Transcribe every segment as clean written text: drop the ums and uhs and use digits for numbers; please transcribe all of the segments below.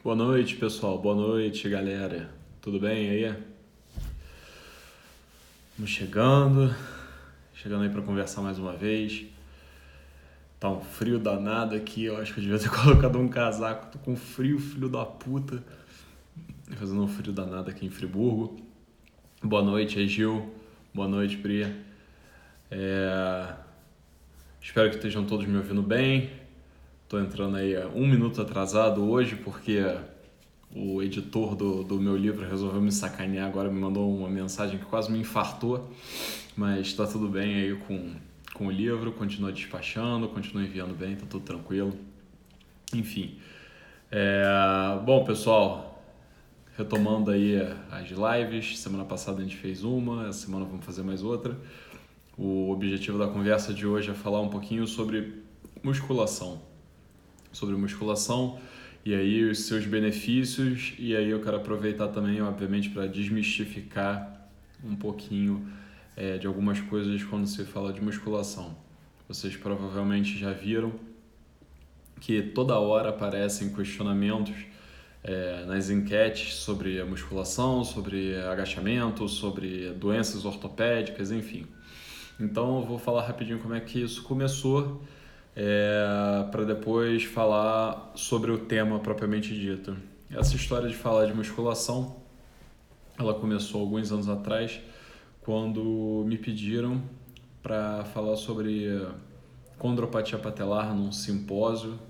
Boa noite, pessoal. Boa noite, galera. Tudo bem aí? Estamos chegando aí para conversar mais uma vez. Tá um frio danado aqui, eu acho que eu devia ter colocado um casaco. Tô com frio, filho da puta. Fazendo um frio danado aqui em Friburgo. Boa noite aí, Gil. Boa noite, Pri. Espero que estejam todos me ouvindo bem. Tô entrando aí 1 minuto atrasado hoje porque o editor do meu livro resolveu me sacanear agora, me mandou uma mensagem que quase me infartou, mas tá tudo bem aí com o livro, continua despachando, continua enviando bem, tá tudo tranquilo. Enfim, bom, pessoal, retomando aí as lives, semana passada a gente fez uma, essa semana vamos fazer mais outra. O objetivo da conversa de hoje é falar um pouquinho sobre musculação. E aí os seus benefícios, e aí eu quero aproveitar também, obviamente, para desmistificar um pouquinho de algumas coisas quando se fala de musculação. Vocês provavelmente já viram que toda hora aparecem questionamentos nas enquetes sobre a musculação, sobre agachamento, sobre doenças ortopédicas, enfim. Então eu vou falar rapidinho como é que isso começou, para depois falar sobre o tema propriamente dito. Essa história de falar de musculação, ela começou alguns anos atrás, quando me pediram para falar sobre condropatia patelar num simpósio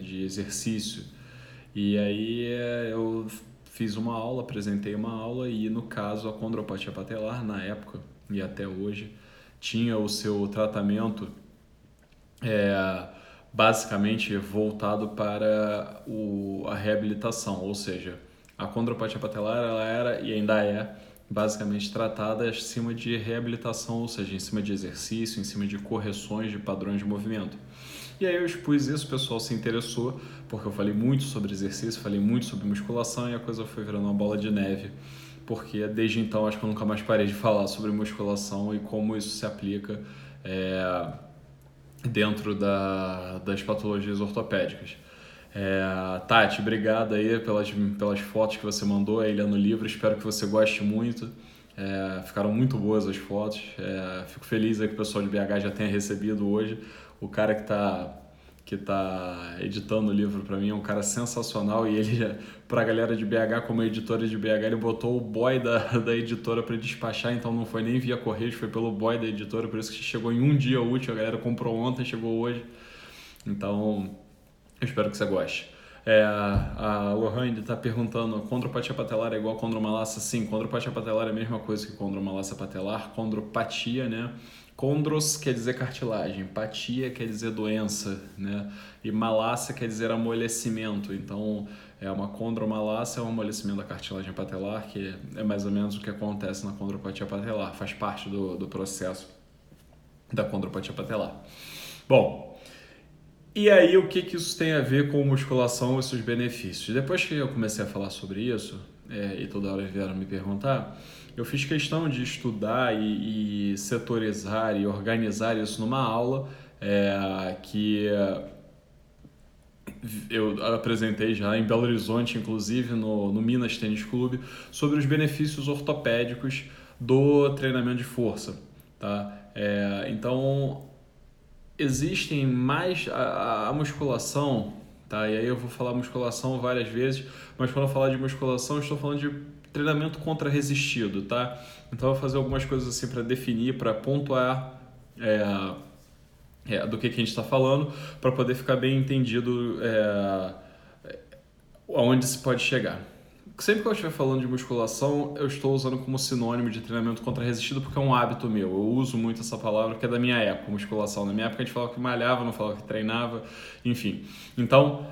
de exercício. E aí eu fiz uma aula, apresentei uma aula e, no caso, a condropatia patelar, na época e até hoje, tinha o seu tratamento basicamente voltado para a reabilitação, ou seja, a condropatia patelar ela era e ainda é basicamente tratada acima de reabilitação, ou seja, em cima de exercício, em cima de correções de padrões de movimento. E aí eu expus isso, o pessoal se interessou, porque eu falei muito sobre exercício, falei muito sobre musculação e a coisa foi virando uma bola de neve, porque desde então acho que eu nunca mais parei de falar sobre musculação e como isso se aplica dentro das patologias ortopédicas. Tati, obrigado aí pelas fotos que você mandou aí no livro, espero que você goste muito. Ficaram muito boas as fotos, fico feliz aí que o pessoal de BH já tenha recebido hoje. O cara que tá editando o livro para mim é um cara sensacional e ele, pra galera de BH, como editora de BH, ele botou o boy da editora para despachar, então não foi nem via correio, foi pelo boy da editora, por isso que chegou em um dia útil, a galera comprou ontem, chegou hoje, então eu espero que você goste. A Lohane está perguntando, condropatia patelar é igual a condromalácia? Sim, condropatia patelar é a mesma coisa que condromalácia patelar, condropatia, né? Condros quer dizer cartilagem, patia quer dizer doença, né? E malácia quer dizer amolecimento. Então, uma condromalácia é um amolecimento da cartilagem patelar, que é mais ou menos o que acontece na condropatia patelar, faz parte do processo da condropatia patelar. Bom, e aí o que isso tem a ver com musculação e seus benefícios? Depois que eu comecei a falar sobre isso, e toda hora vieram me perguntar, eu fiz questão de estudar e setorizar e organizar isso numa aula que eu apresentei já em Belo Horizonte, inclusive no Minas Tênis Clube, sobre os benefícios ortopédicos do treinamento de força. Tá? Então, existem mais a musculação, tá? E aí eu vou falar musculação várias vezes, mas quando eu falar de musculação, eu estou falando de treinamento contra-resistido, tá? Então eu vou fazer algumas coisas assim para definir, para pontuar do que a gente está falando, para poder ficar bem entendido aonde se pode chegar. Sempre que eu estiver falando de musculação, eu estou usando como sinônimo de treinamento contra-resistido porque é um hábito meu. Eu uso muito essa palavra que é da minha época, musculação. Na minha época a gente falava que malhava, não falava que treinava, enfim. Então,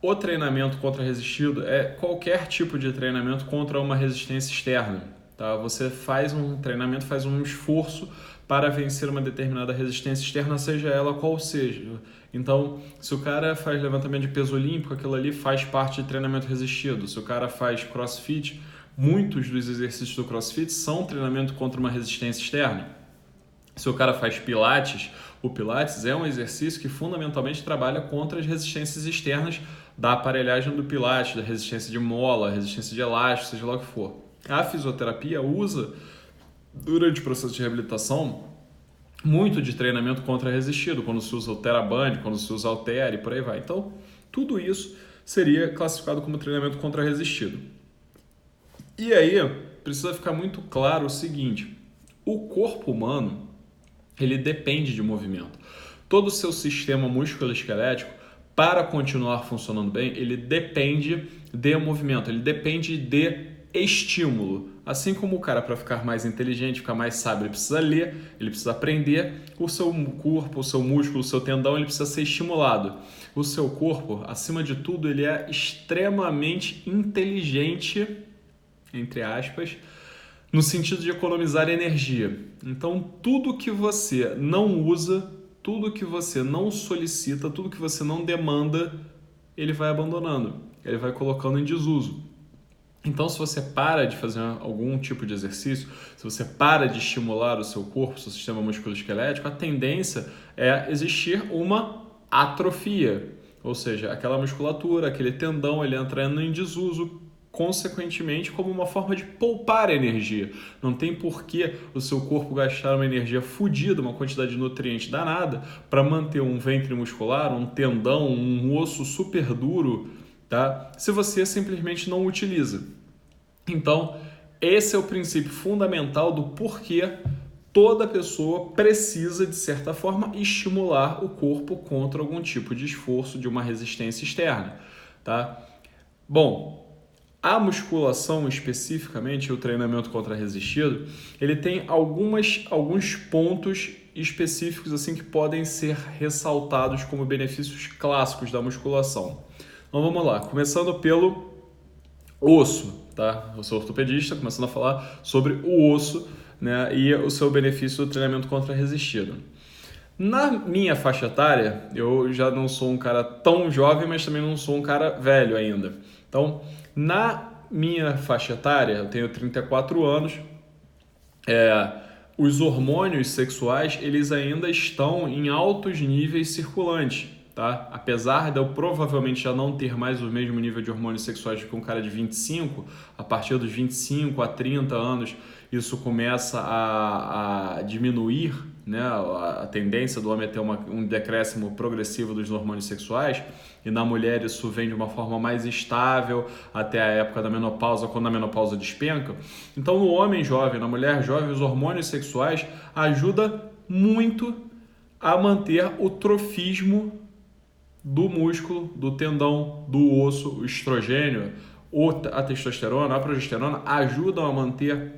o treinamento contra-resistido é qualquer tipo de treinamento contra uma resistência externa. Tá? Você faz um treinamento, faz um esforço para vencer uma determinada resistência externa, seja ela qual seja. Então, se o cara faz levantamento de peso olímpico, aquilo ali faz parte de treinamento resistido. Se o cara faz crossfit, muitos dos exercícios do crossfit são treinamento contra uma resistência externa. Se o cara faz pilates, o pilates é um exercício que fundamentalmente trabalha contra as resistências externas da aparelhagem do pilates, da resistência de mola, resistência de elástico, seja lá o que for. A fisioterapia usa, durante o processo de reabilitação, muito de treinamento contra-resistido, quando se usa o TheraBand, quando se usa o halter e por aí vai. Então, tudo isso seria classificado como treinamento contra-resistido. E aí, precisa ficar muito claro o seguinte, o corpo humano, ele depende de movimento. Todo o seu sistema musculoesquelético, para continuar funcionando bem, ele depende de movimento, ele depende de estímulo. Assim como o cara, para ficar mais inteligente, ficar mais sábio, ele precisa ler, ele precisa aprender, o seu corpo, o seu músculo, o seu tendão, ele precisa ser estimulado. O seu corpo, acima de tudo, ele é extremamente inteligente, entre aspas, no sentido de economizar energia. Então, tudo que você não usa, tudo que você não solicita, tudo que você não demanda, ele vai abandonando, ele vai colocando em desuso. Então, se você para de fazer algum tipo de exercício, se você para de estimular o seu corpo, o seu sistema musculoesquelético, a tendência é existir uma atrofia, ou seja, aquela musculatura, aquele tendão, ele entrando em desuso, consequentemente, como uma forma de poupar energia. Não tem por que o seu corpo gastar uma energia fodida, uma quantidade de nutrientes danada, para manter um ventre muscular, um tendão, um osso super duro, tá? Se você simplesmente não utiliza. Então, esse é o princípio fundamental do porquê toda pessoa precisa, de certa forma, estimular o corpo contra algum tipo de esforço, de uma resistência externa, tá? Bom, a musculação especificamente, o treinamento contra-resistido, ele tem alguns pontos específicos assim que podem ser ressaltados como benefícios clássicos da musculação. Então vamos lá, começando pelo osso, tá? Eu sou ortopedista, começando a falar sobre o osso, né, e o seu benefício do treinamento contra-resistido. Na minha faixa etária, eu já não sou um cara tão jovem, mas também não sou um cara velho ainda. Então, na minha faixa etária, eu tenho 34 anos, os hormônios sexuais, eles ainda estão em altos níveis circulantes, tá? Apesar de eu provavelmente já não ter mais o mesmo nível de hormônios sexuais que um cara de 25, a partir dos 25 a 30 anos, isso começa a diminuir, né? A tendência do homem é ter um decréscimo progressivo dos hormônios sexuais, e na mulher isso vem de uma forma mais estável até a época da menopausa, quando a menopausa despenca. Então, no homem jovem, na mulher jovem, os hormônios sexuais ajudam muito a manter o trofismo do músculo, do tendão, do osso, o estrogênio, a testosterona, a progesterona ajudam a manter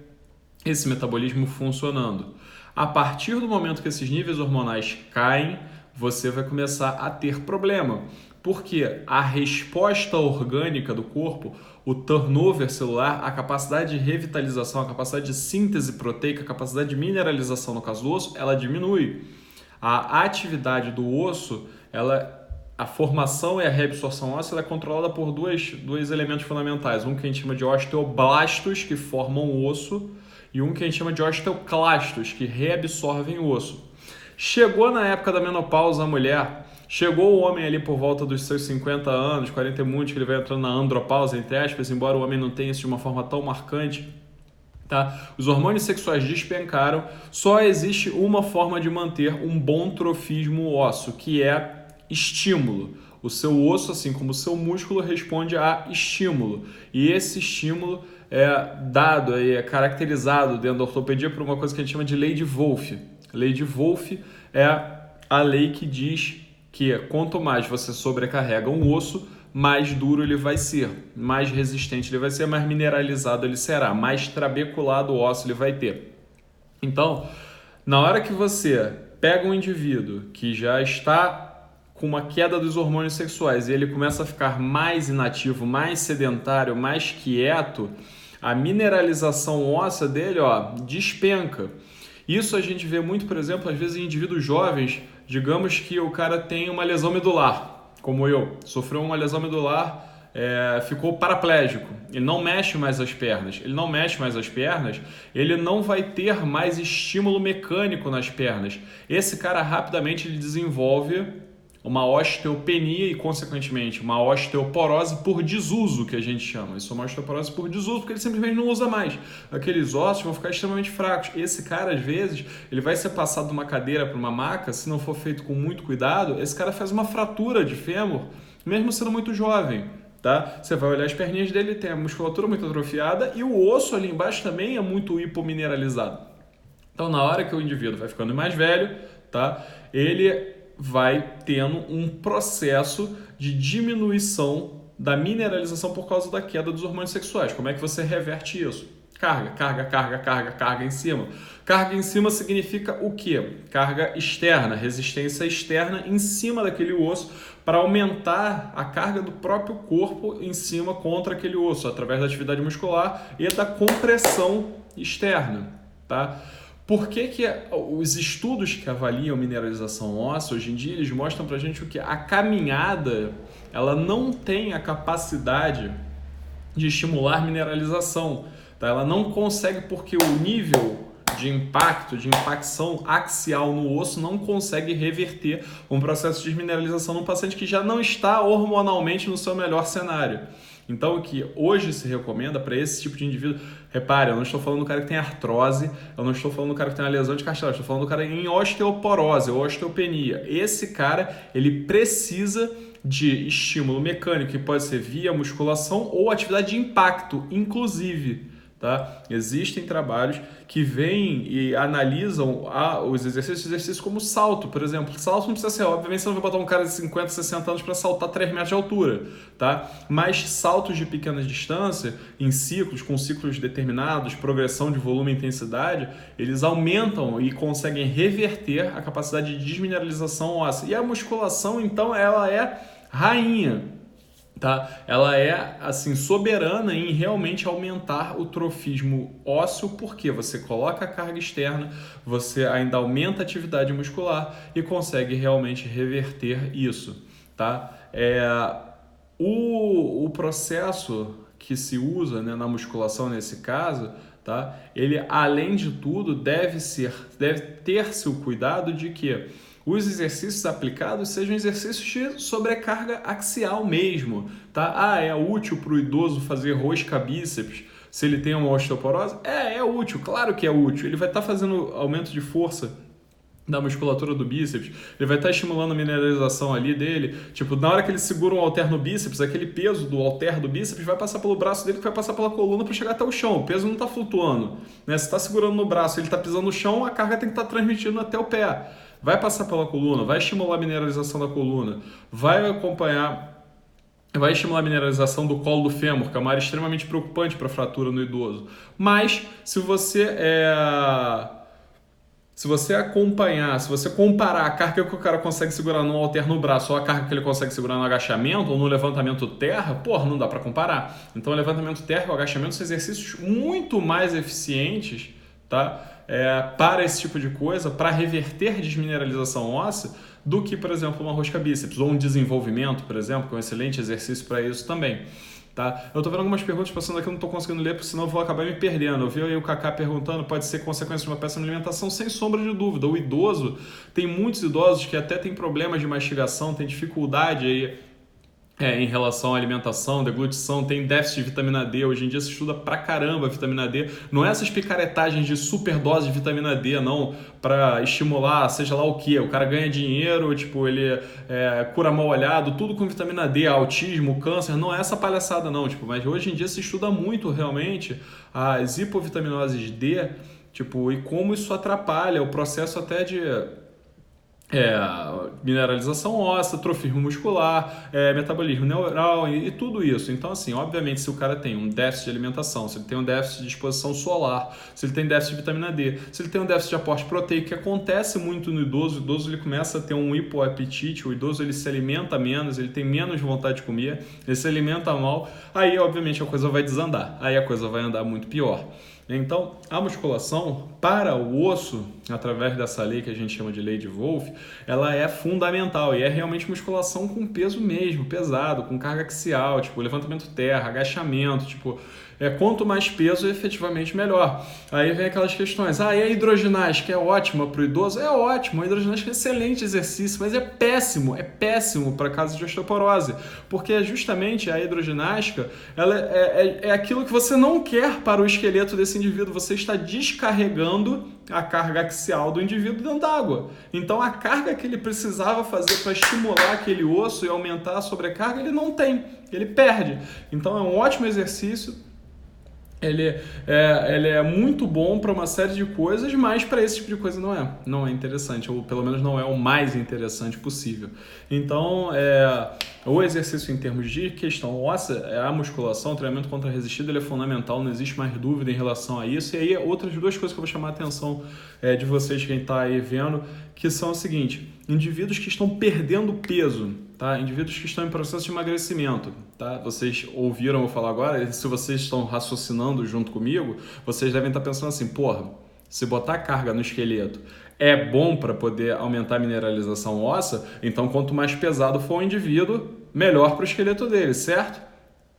esse metabolismo funcionando. A partir do momento que esses níveis hormonais caem, você vai começar a ter problema, porque a resposta orgânica do corpo, o turnover celular, a capacidade de revitalização, a capacidade de síntese proteica, a capacidade de mineralização, no caso do osso, ela diminui. A atividade do osso, a formação e a reabsorção óssea é controlada por dois elementos fundamentais. Um que a gente chama de osteoblastos, que formam o osso, e um que a gente chama de osteoclastos, que reabsorvem o osso. Chegou na época da menopausa a mulher, chegou o homem ali por volta dos seus 50 anos, 40 e muitos, que ele vai entrando na andropausa, entre aspas, embora o homem não tenha isso de uma forma tão marcante, tá? Os hormônios sexuais despencaram, só existe uma forma de manter um bom trofismo ósseo, que é estímulo. O seu osso, assim como o seu músculo, responde a estímulo. E esse estímulo é caracterizado dentro da ortopedia por uma coisa que a gente chama de lei de Wolff. A lei de Wolff é a lei que diz que quanto mais você sobrecarrega um osso, mais duro ele vai ser, mais resistente ele vai ser, mais mineralizado ele será, mais trabeculado o osso ele vai ter. Então, na hora que você pega um indivíduo que já está com uma queda dos hormônios sexuais e ele começa a ficar mais inativo, mais sedentário, mais quieto, a mineralização óssea dele despenca. Isso a gente vê muito, por exemplo, às vezes em indivíduos jovens, digamos que o cara tem uma lesão medular, como eu, sofreu uma lesão medular ficou paraplégico, ele não mexe mais as pernas, ele não vai ter mais estímulo mecânico nas pernas. Esse cara rapidamente ele desenvolve uma osteopenia e, consequentemente, uma osteoporose por desuso, que a gente chama. Isso é uma osteoporose por desuso, porque ele simplesmente não usa mais. Aqueles ossos vão ficar extremamente fracos. Esse cara, às vezes, ele vai ser passado de uma cadeira para uma maca, se não for feito com muito cuidado, esse cara faz uma fratura de fêmur, mesmo sendo muito jovem. Tá? Você vai olhar as perninhas dele, tem a musculatura muito atrofiada e o osso ali embaixo também é muito hipomineralizado. Então, na hora que o indivíduo vai ficando mais velho, tá? Ele vai tendo um processo de diminuição da mineralização por causa da queda dos hormônios sexuais. Como é que você reverte isso? Carga em cima. Carga em cima significa o quê? Carga externa, resistência externa em cima daquele osso para aumentar a carga do próprio corpo em cima contra aquele osso, através da atividade muscular e da compressão externa, tá? Por que os estudos que avaliam mineralização óssea, hoje em dia, eles mostram pra gente o que a caminhada, ela não tem a capacidade de estimular mineralização, tá? Ela não consegue porque o nível de impacto, de impacção axial no osso não consegue reverter um processo de desmineralização num paciente que já não está hormonalmente no seu melhor cenário. Então, o que hoje se recomenda para esse tipo de indivíduo, repare, eu não estou falando do cara que tem artrose, eu não estou falando do cara que tem uma lesão de cartilagem, eu estou falando do cara em osteoporose ou osteopenia. Esse cara, ele precisa de estímulo mecânico, que pode ser via musculação ou atividade de impacto, inclusive. Tá? Existem trabalhos que vêm e analisam os exercícios como salto, por exemplo. Salto não precisa ser, obviamente, você não vai botar um cara de 50, 60 anos para saltar 3 metros de altura, tá? Mas saltos de pequena distância, em ciclos, com ciclos determinados, progressão de volume e intensidade, eles aumentam e conseguem reverter a capacidade de desmineralização óssea. E a musculação, então, ela é rainha. Tá? Ela é assim soberana em realmente aumentar o trofismo ósseo, porque você coloca a carga externa, você ainda aumenta a atividade muscular e consegue realmente reverter isso. Tá? O processo que se usa, né, na musculação nesse caso, tá? Ele, além de tudo, deve ter-se o cuidado de que os exercícios aplicados sejam exercícios de sobrecarga axial mesmo, tá? É útil para o idoso fazer rosca bíceps se ele tem uma osteoporose? É útil, claro que é útil. Ele vai estar fazendo aumento de força da musculatura do bíceps, ele vai estar estimulando a mineralização ali dele, tipo, na hora que ele segura um halter no bíceps, aquele peso do halter do bíceps vai passar pelo braço dele, que vai passar pela coluna para chegar até o chão, o peso não está flutuando, né? Se está segurando no braço, ele está pisando no chão, a carga tem que estar transmitindo até o pé, vai passar pela coluna, vai estimular a mineralização da coluna, vai estimular a mineralização do colo do fêmur, que é uma área extremamente preocupante para fratura no idoso, mas se você comparar a carga que o cara consegue segurar no halter no braço ou a carga que ele consegue segurar no agachamento ou no levantamento terra, não dá para comparar. Então, o levantamento terra e o agachamento são exercícios muito mais eficientes, tá? Para esse tipo de coisa, para reverter desmineralização óssea, do que, por exemplo, uma rosca bíceps ou um desenvolvimento, por exemplo, que é um excelente exercício para isso também. Tá? Eu estou vendo algumas perguntas passando aqui, eu não estou conseguindo ler, porque senão eu vou acabar me perdendo. Eu vi aí o Kaká perguntando, pode ser consequência de uma péssima alimentação? Sem sombra de dúvida. O idoso, tem muitos idosos que até têm problemas de mastigação, tem dificuldade aí, em relação à alimentação, deglutição, tem déficit de vitamina D. Hoje em dia se estuda pra caramba a vitamina D. Não é essas picaretagens de superdose de vitamina D, não, para estimular, seja lá o que. O cara ganha dinheiro, tipo, ele cura mal olhado, tudo com vitamina D, autismo, câncer. Não é essa palhaçada, não. Tipo, mas hoje em dia se estuda muito, realmente, as hipovitaminoses D, tipo, e como isso atrapalha o processo até de mineralização óssea, trofismo muscular, metabolismo neural e tudo isso. Então, assim, obviamente, se o cara tem um déficit de alimentação, se ele tem um déficit de exposição solar, se ele tem déficit de vitamina D, se ele tem um déficit de aporte proteico, que acontece muito no idoso, o idoso ele começa a ter um hipoapetite, o idoso ele se alimenta menos, ele tem menos vontade de comer, ele se alimenta mal, aí, obviamente, a coisa vai desandar, aí a coisa vai andar muito pior. Então, a musculação para o osso, através dessa lei que a gente chama de lei de Wolff, ela é fundamental e é realmente musculação com peso mesmo, pesado, com carga axial, tipo levantamento terra, agachamento, tipo, quanto mais peso, efetivamente melhor. Aí vem aquelas questões, e a hidroginástica é ótima para o idoso? É ótimo, a hidroginástica é excelente exercício, mas é péssimo para casos de osteoporose, porque justamente a hidroginástica ela é aquilo que você não quer para o esqueleto desse indivíduo, você está descarregando a carga axial do indivíduo dentro d'água. Então a carga que ele precisava fazer para estimular aquele osso e aumentar a sobrecarga, ele não tem, ele perde. Então é um ótimo exercício. Ele é muito bom para uma série de coisas, mas para esse tipo de coisa não é interessante, ou pelo menos não é o mais interessante possível. Então, o exercício em termos de questão óssea, a musculação, o treinamento contra-resistido, ele é fundamental, não existe mais dúvida em relação a isso. E aí, outras duas coisas que eu vou chamar a atenção de vocês, quem está aí vendo, que são o seguinte: indivíduos que estão perdendo peso, tá? Indivíduos que estão em processo de emagrecimento, tá? Vocês ouviram eu falar agora, se vocês estão raciocinando junto comigo, vocês devem estar pensando assim, porra, se botar carga no esqueleto é bom para poder aumentar a mineralização óssea, então quanto mais pesado for o indivíduo, melhor para o esqueleto dele, certo?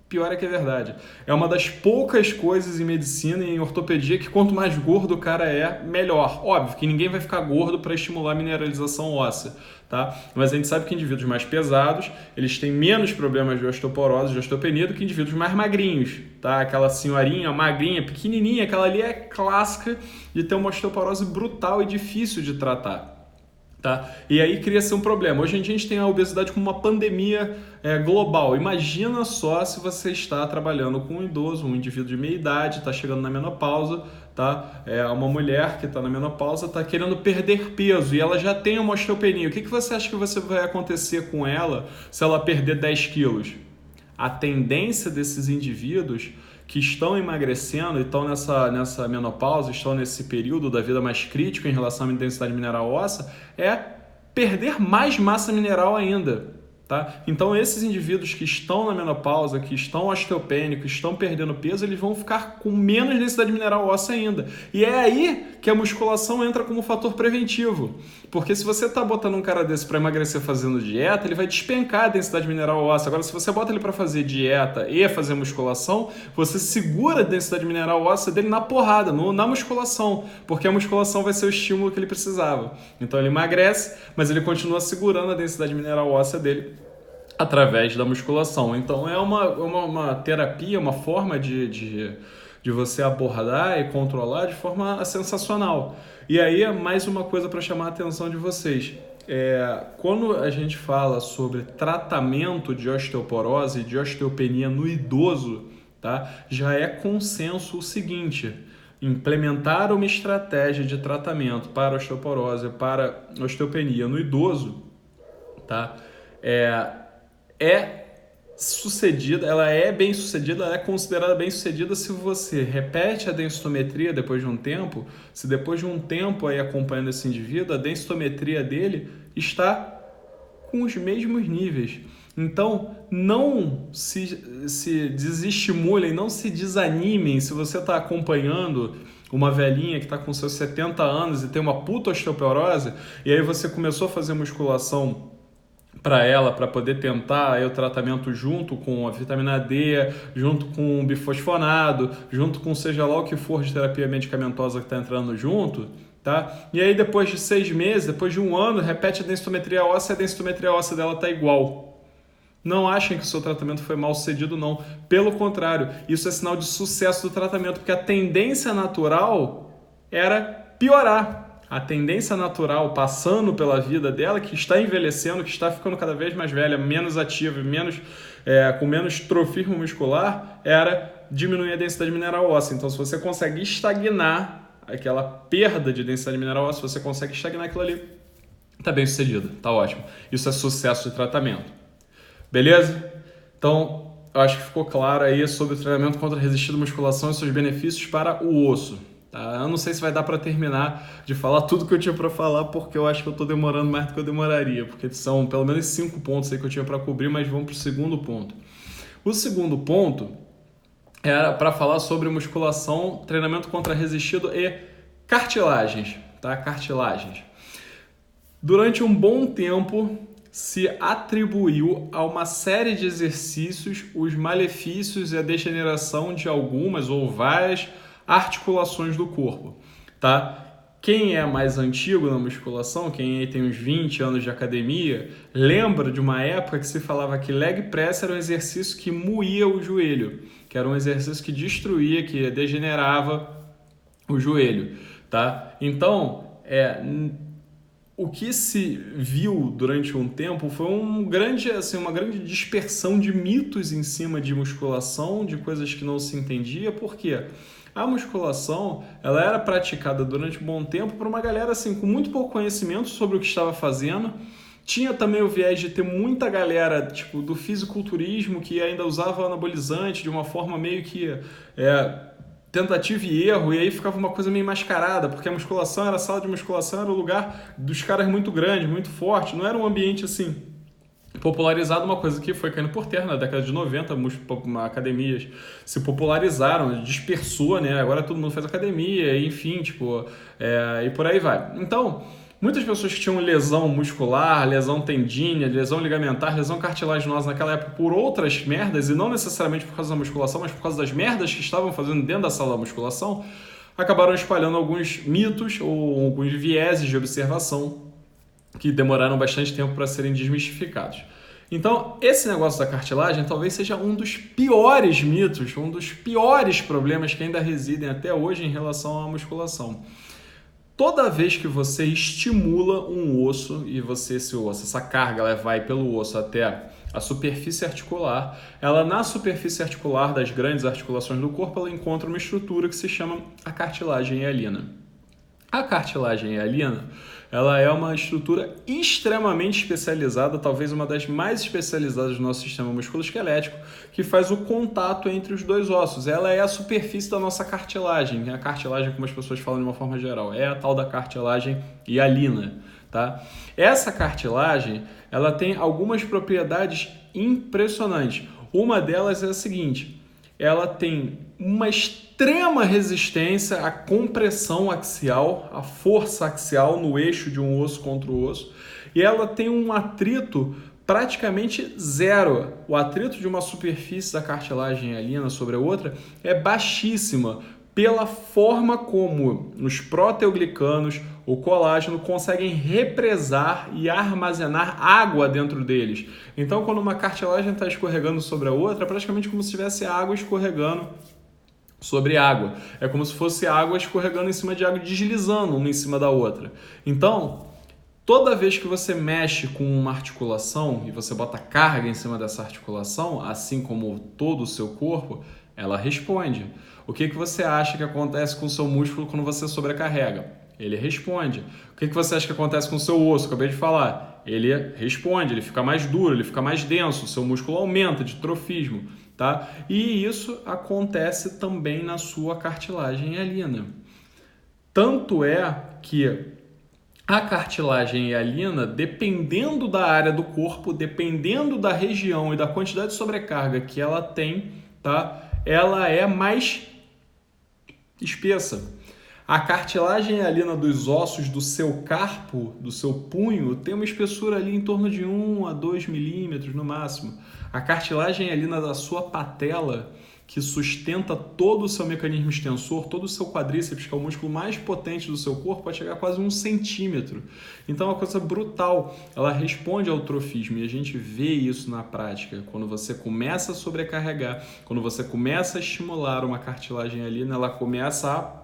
Pior é que é verdade. É uma das poucas coisas em medicina e em ortopedia que quanto mais gordo o cara é, melhor. Óbvio que ninguém vai ficar gordo para estimular a mineralização óssea, tá? Mas a gente sabe que indivíduos mais pesados, eles têm menos problemas de osteoporose, de osteopenia do que indivíduos mais magrinhos, tá? Aquela senhorinha magrinha, pequenininha, aquela ali é clássica de ter uma osteoporose brutal e difícil de tratar. Tá? E aí cria-se um problema. Hoje em dia a gente tem a obesidade como uma pandemia global. Imagina só se você está trabalhando com um idoso, um indivíduo de meia idade, está chegando na menopausa, tá? Uma mulher que está na menopausa está querendo perder peso e ela já tem uma osteopenia. O que você acha que vai acontecer com ela se ela perder 10 quilos? A tendência desses indivíduos que estão emagrecendo e estão nessa menopausa, estão nesse período da vida mais crítico em relação à densidade mineral óssea, é perder mais massa mineral ainda. Tá? Então esses indivíduos que estão na menopausa, que estão osteopênicos, estão perdendo peso, eles vão ficar com menos densidade mineral óssea ainda. E é aí que a musculação entra como fator preventivo. Porque se você está botando um cara desse para emagrecer fazendo dieta, ele vai despencar a densidade mineral óssea. Agora, se você bota ele para fazer dieta e fazer musculação, você segura a densidade mineral óssea dele na porrada, na musculação. Porque a musculação vai ser o estímulo que ele precisava. Então ele emagrece, mas ele continua segurando a densidade mineral óssea dele através da musculação. Então é uma terapia, uma forma de você abordar e controlar de forma sensacional. E aí é mais uma coisa para chamar a atenção de vocês. Quando a gente fala sobre tratamento de osteoporose e de osteopenia no idoso, tá? Já é consenso o seguinte: implementar uma estratégia de tratamento para osteoporose, para osteopenia no idoso, tá? Ela é bem sucedida, ela é considerada bem sucedida se você repete a densitometria depois de um tempo, se depois de um tempo aí acompanhando esse indivíduo, a densitometria dele está com os mesmos níveis. Então, não se desestimulem, não se desanimem se você está acompanhando uma velhinha que está com seus 70 anos e tem uma puta osteoporose, e aí você começou a fazer musculação para ela, para poder tentar aí o tratamento junto com a vitamina D, junto com o bifosfonado, junto com seja lá o que for de terapia medicamentosa que está entrando junto, tá? E aí depois de 6 meses, depois de um ano, repete a densitometria óssea, a densitometria óssea dela está igual. Não achem que o seu tratamento foi mal sucedido, não. Pelo contrário, isso é sinal de sucesso do tratamento, porque a tendência natural era piorar. A tendência natural, passando pela vida dela, que está envelhecendo, que está ficando cada vez mais velha, menos ativa, com menos trofismo muscular, era diminuir a densidade mineral óssea. Então, se você consegue estagnar aquela perda de densidade mineral óssea, se você consegue estagnar aquilo ali, está bem sucedido, está ótimo. Isso é sucesso de tratamento. Beleza? Então, eu acho que ficou claro aí sobre o treinamento contra resistido musculação e seus benefícios para o osso. Tá? Eu não sei se vai dar para terminar de falar tudo que eu tinha para falar, porque eu acho que eu estou demorando mais do que eu demoraria, porque são pelo menos 5 pontos aí que eu tinha para cobrir, mas vamos para o segundo ponto. O segundo ponto era para falar sobre musculação, treinamento contra-resistido e cartilagens, tá? Cartilagens. Durante um bom tempo, se atribuiu a uma série de exercícios os malefícios e a degeneração de algumas ou várias articulações do corpo, tá? Quem é mais antigo na musculação, quem aí tem uns 20 anos de academia, lembra de uma época que se falava que leg press era um exercício que moía o joelho, que era um exercício que destruía, que degenerava o joelho, tá? Então, o que se viu durante um tempo foi uma grande dispersão de mitos em cima de musculação, de coisas que não se entendia. Por quê? A musculação, ela era praticada durante um bom tempo por uma galera assim, com muito pouco conhecimento sobre o que estava fazendo. Tinha também o viés de ter muita galera tipo, do fisiculturismo que ainda usava anabolizante de uma forma meio que tentativa e erro, e aí ficava uma coisa meio mascarada, porque a musculação era a sala de musculação, era o lugar dos caras muito grandes, muito fortes, não era um ambiente assim popularizado, uma coisa que foi caindo por terra na década de 90, academias se popularizaram, dispersou, né? Agora todo mundo faz academia, enfim, e por aí vai. Então, muitas pessoas que tinham lesão muscular, lesão tendínea, lesão ligamentar, lesão cartilaginosa naquela época por outras merdas, e não necessariamente por causa da musculação, mas por causa das merdas que estavam fazendo dentro da sala da musculação, acabaram espalhando alguns mitos ou alguns vieses de observação que demoraram bastante tempo para serem desmistificados. Então, esse negócio da cartilagem talvez seja um dos piores mitos, um dos piores problemas que ainda residem até hoje em relação à musculação. Toda vez que você estimula um osso e essa carga ela vai pelo osso até a superfície articular, ela na superfície articular das grandes articulações do corpo, ela encontra uma estrutura que se chama a cartilagem hialina. A cartilagem hialina, ela é uma estrutura extremamente especializada, talvez uma das mais especializadas do nosso sistema musculoesquelético, que faz o contato entre os dois ossos. Ela é a superfície da nossa cartilagem. A cartilagem, como as pessoas falam de uma forma geral, é a tal da cartilagem hialina, tá? Essa cartilagem, ela tem algumas propriedades impressionantes. Uma delas é a seguinte: ela tem uma extrema resistência à compressão axial, à força axial no eixo de um osso contra o osso, e ela tem um atrito praticamente zero. O atrito de uma superfície da cartilagem hialina sobre a outra é baixíssima, pela forma como os proteoglicanos, o colágeno, conseguem represar e armazenar água dentro deles. Então, quando uma cartilagem está escorregando sobre a outra, é praticamente como se tivesse água escorregando sobre água. É como se fosse água escorregando em cima de água, deslizando uma em cima da outra. Então, toda vez que você mexe com uma articulação e você bota carga em cima dessa articulação, assim como todo o seu corpo, ela responde. O que você acha que acontece com o seu músculo quando você sobrecarrega? Ele responde. O que você acha que acontece com o seu osso? Acabei de falar. Ele responde, ele fica mais duro, ele fica mais denso, o seu músculo aumenta de trofismo, tá? E isso acontece também na sua cartilagem hialina. Tanto é que a cartilagem hialina, dependendo da área do corpo, dependendo da região e da quantidade de sobrecarga que ela tem, tá? Ela é mais espessa. A cartilagem hialina dos ossos do seu carpo, do seu punho, tem uma espessura ali em torno de 1 a 2 milímetros no máximo. A cartilagem hialina da sua patela, que sustenta todo o seu mecanismo extensor, todo o seu quadríceps, que é o músculo mais potente do seu corpo, pode chegar a quase 1 centímetro. Então é uma coisa brutal. Ela responde ao trofismo e a gente vê isso na prática. Quando você começa a sobrecarregar, quando você começa a estimular uma cartilagem hialina, ela começa a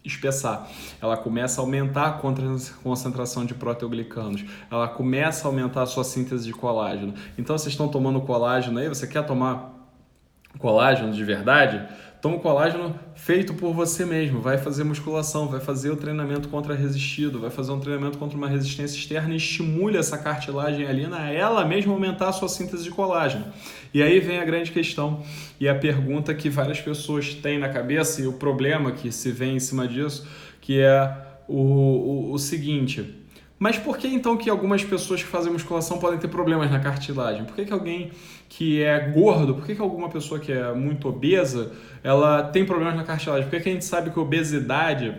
espessar, ela começa a aumentar a concentração de proteoglicanos, ela começa a aumentar a sua síntese de colágeno. Então vocês estão tomando colágeno aí, você quer tomar colágeno de verdade? Toma o colágeno feito por você mesmo, vai fazer musculação, vai fazer o treinamento contra-resistido, vai fazer um treinamento contra uma resistência externa e estimule essa cartilagem hialina a ela mesma aumentar a sua síntese de colágeno. E aí vem a grande questão e a pergunta que várias pessoas têm na cabeça e o problema que se vê em cima disso, que é o seguinte: Mas por que então que algumas pessoas que fazem musculação podem ter problemas na cartilagem? Por que alguém que é gordo, por que alguma pessoa que é muito obesa, ela tem problemas na cartilagem? Por que a gente sabe que a obesidade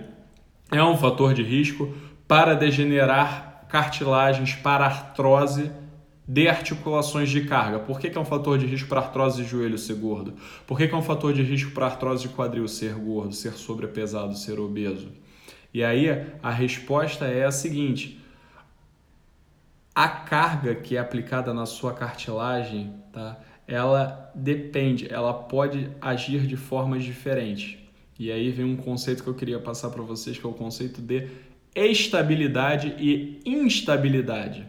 é um fator de risco para degenerar cartilagens, para artrose de articulações de carga? Por que é um fator de risco para artrose de joelho ser gordo? Por que é um fator de risco para artrose de quadril ser gordo, ser sobrepesado, ser obeso? E aí a resposta é a seguinte: a carga que é aplicada na sua cartilagem, tá? Ela depende, ela pode agir de formas diferentes. E aí vem um conceito que eu queria passar para vocês, que é o conceito de estabilidade e instabilidade.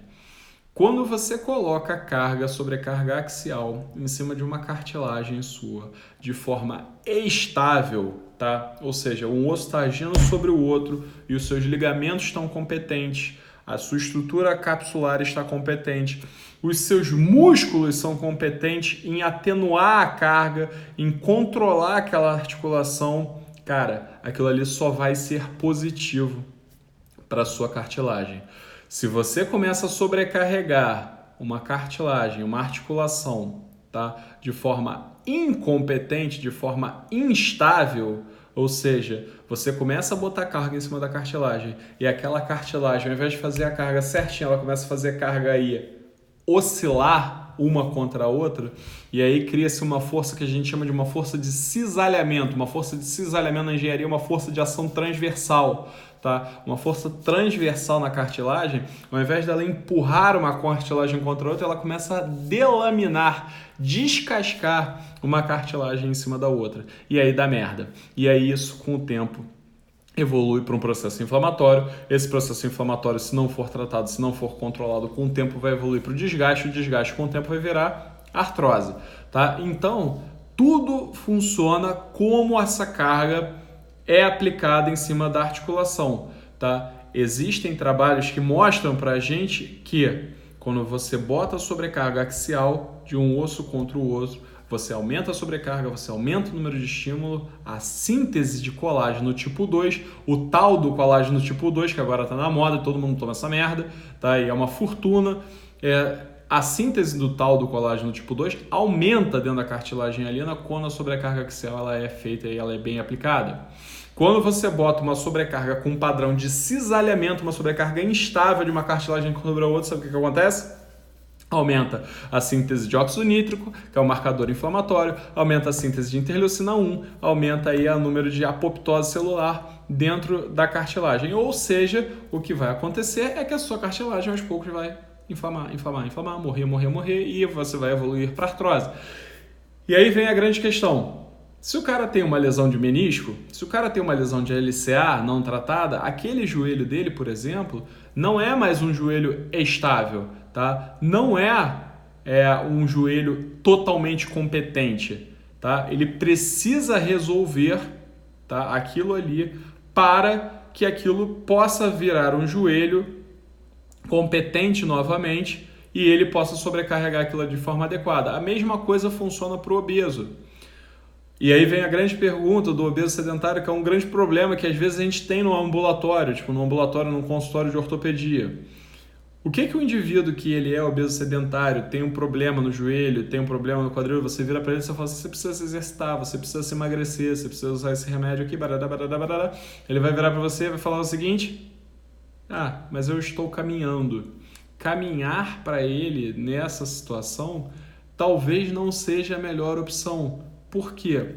Quando você coloca carga, sobrecarga axial em cima de uma cartilagem sua de forma estável, tá? Ou seja, um osso está agindo sobre o outro e os seus ligamentos estão competentes, a sua estrutura capsular está competente, os seus músculos são competentes em atenuar a carga, em controlar aquela articulação, cara, aquilo ali só vai ser positivo para a sua cartilagem. Se você começa a sobrecarregar uma cartilagem, uma articulação, tá, de forma incompetente, de forma instável, ou seja, você começa a botar carga em cima da cartilagem e aquela cartilagem, ao invés de fazer a carga certinha, ela começa a fazer carga aí oscilar uma contra a outra, e aí cria-se uma força que a gente chama de uma força de cisalhamento. Uma força de cisalhamento na engenharia é uma força de ação transversal, tá? Uma força transversal na cartilagem, ao invés dela empurrar uma cartilagem contra a outra, ela começa a delaminar, descascar uma cartilagem em cima da outra. E aí dá merda. E aí isso, com o tempo, evolui para um processo inflamatório. Esse processo inflamatório, se não for tratado, se não for controlado, com o tempo vai evoluir para o desgaste com o tempo vai virar artrose, tá? Então, tudo funciona como essa carga é aplicada em cima da articulação, tá? Existem trabalhos que mostram para a gente que quando você bota a sobrecarga axial de um osso contra o osso, você aumenta a sobrecarga, você aumenta o número de estímulo, a síntese de colágeno tipo 2, o tal do colágeno tipo 2, que agora está na moda, todo mundo toma essa merda, tá? E é uma fortuna. A síntese do tal do colágeno tipo 2 aumenta dentro da cartilagem hialina quando a sobrecarga axial ela é feita e ela é bem aplicada. Quando você bota uma sobrecarga com um padrão de cisalhamento, uma sobrecarga instável de uma cartilagem sobre a outra, sabe o que acontece? Aumenta a síntese de óxido nítrico, que é um marcador inflamatório, aumenta a síntese de interleucina 1, aumenta aí o número de apoptose celular dentro da cartilagem. Ou seja, o que vai acontecer é que a sua cartilagem aos poucos vai inflamar, morrer e você vai evoluir para artrose. E aí vem a grande questão. Se o cara tem uma lesão de menisco, se o cara tem uma lesão de LCA não tratada, aquele joelho dele, por exemplo, não é mais um joelho estável, tá? Não é um joelho totalmente competente, tá? Ele precisa resolver, tá, aquilo ali para que aquilo possa virar um joelho competente novamente e ele possa sobrecarregar aquilo de forma adequada. A mesma coisa funciona para o obeso. E aí vem a grande pergunta do obeso sedentário, que é um grande problema que às vezes a gente tem no ambulatório, tipo no ambulatório, num consultório de ortopedia. O que o indivíduo que ele é obeso sedentário, tem um problema no joelho, tem um problema no quadril, você vira para ele e você fala assim, você precisa se exercitar, você precisa se emagrecer, você precisa usar esse remédio aqui, barará. Ele vai virar para você e vai falar o seguinte: mas eu estou caminhando. Caminhar para ele nessa situação talvez não seja a melhor opção. Por quê?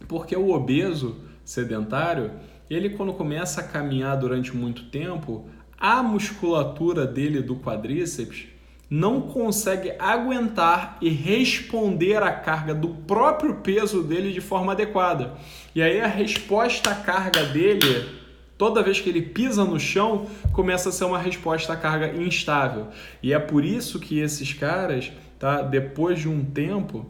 Porque o obeso sedentário, ele quando começa a caminhar durante muito tempo, a musculatura dele do quadríceps não consegue aguentar e responder à carga do próprio peso dele de forma adequada. E aí a resposta à carga dele, toda vez que ele pisa no chão, começa a ser uma resposta à carga instável. E é por isso que esses caras, tá, depois de um tempo,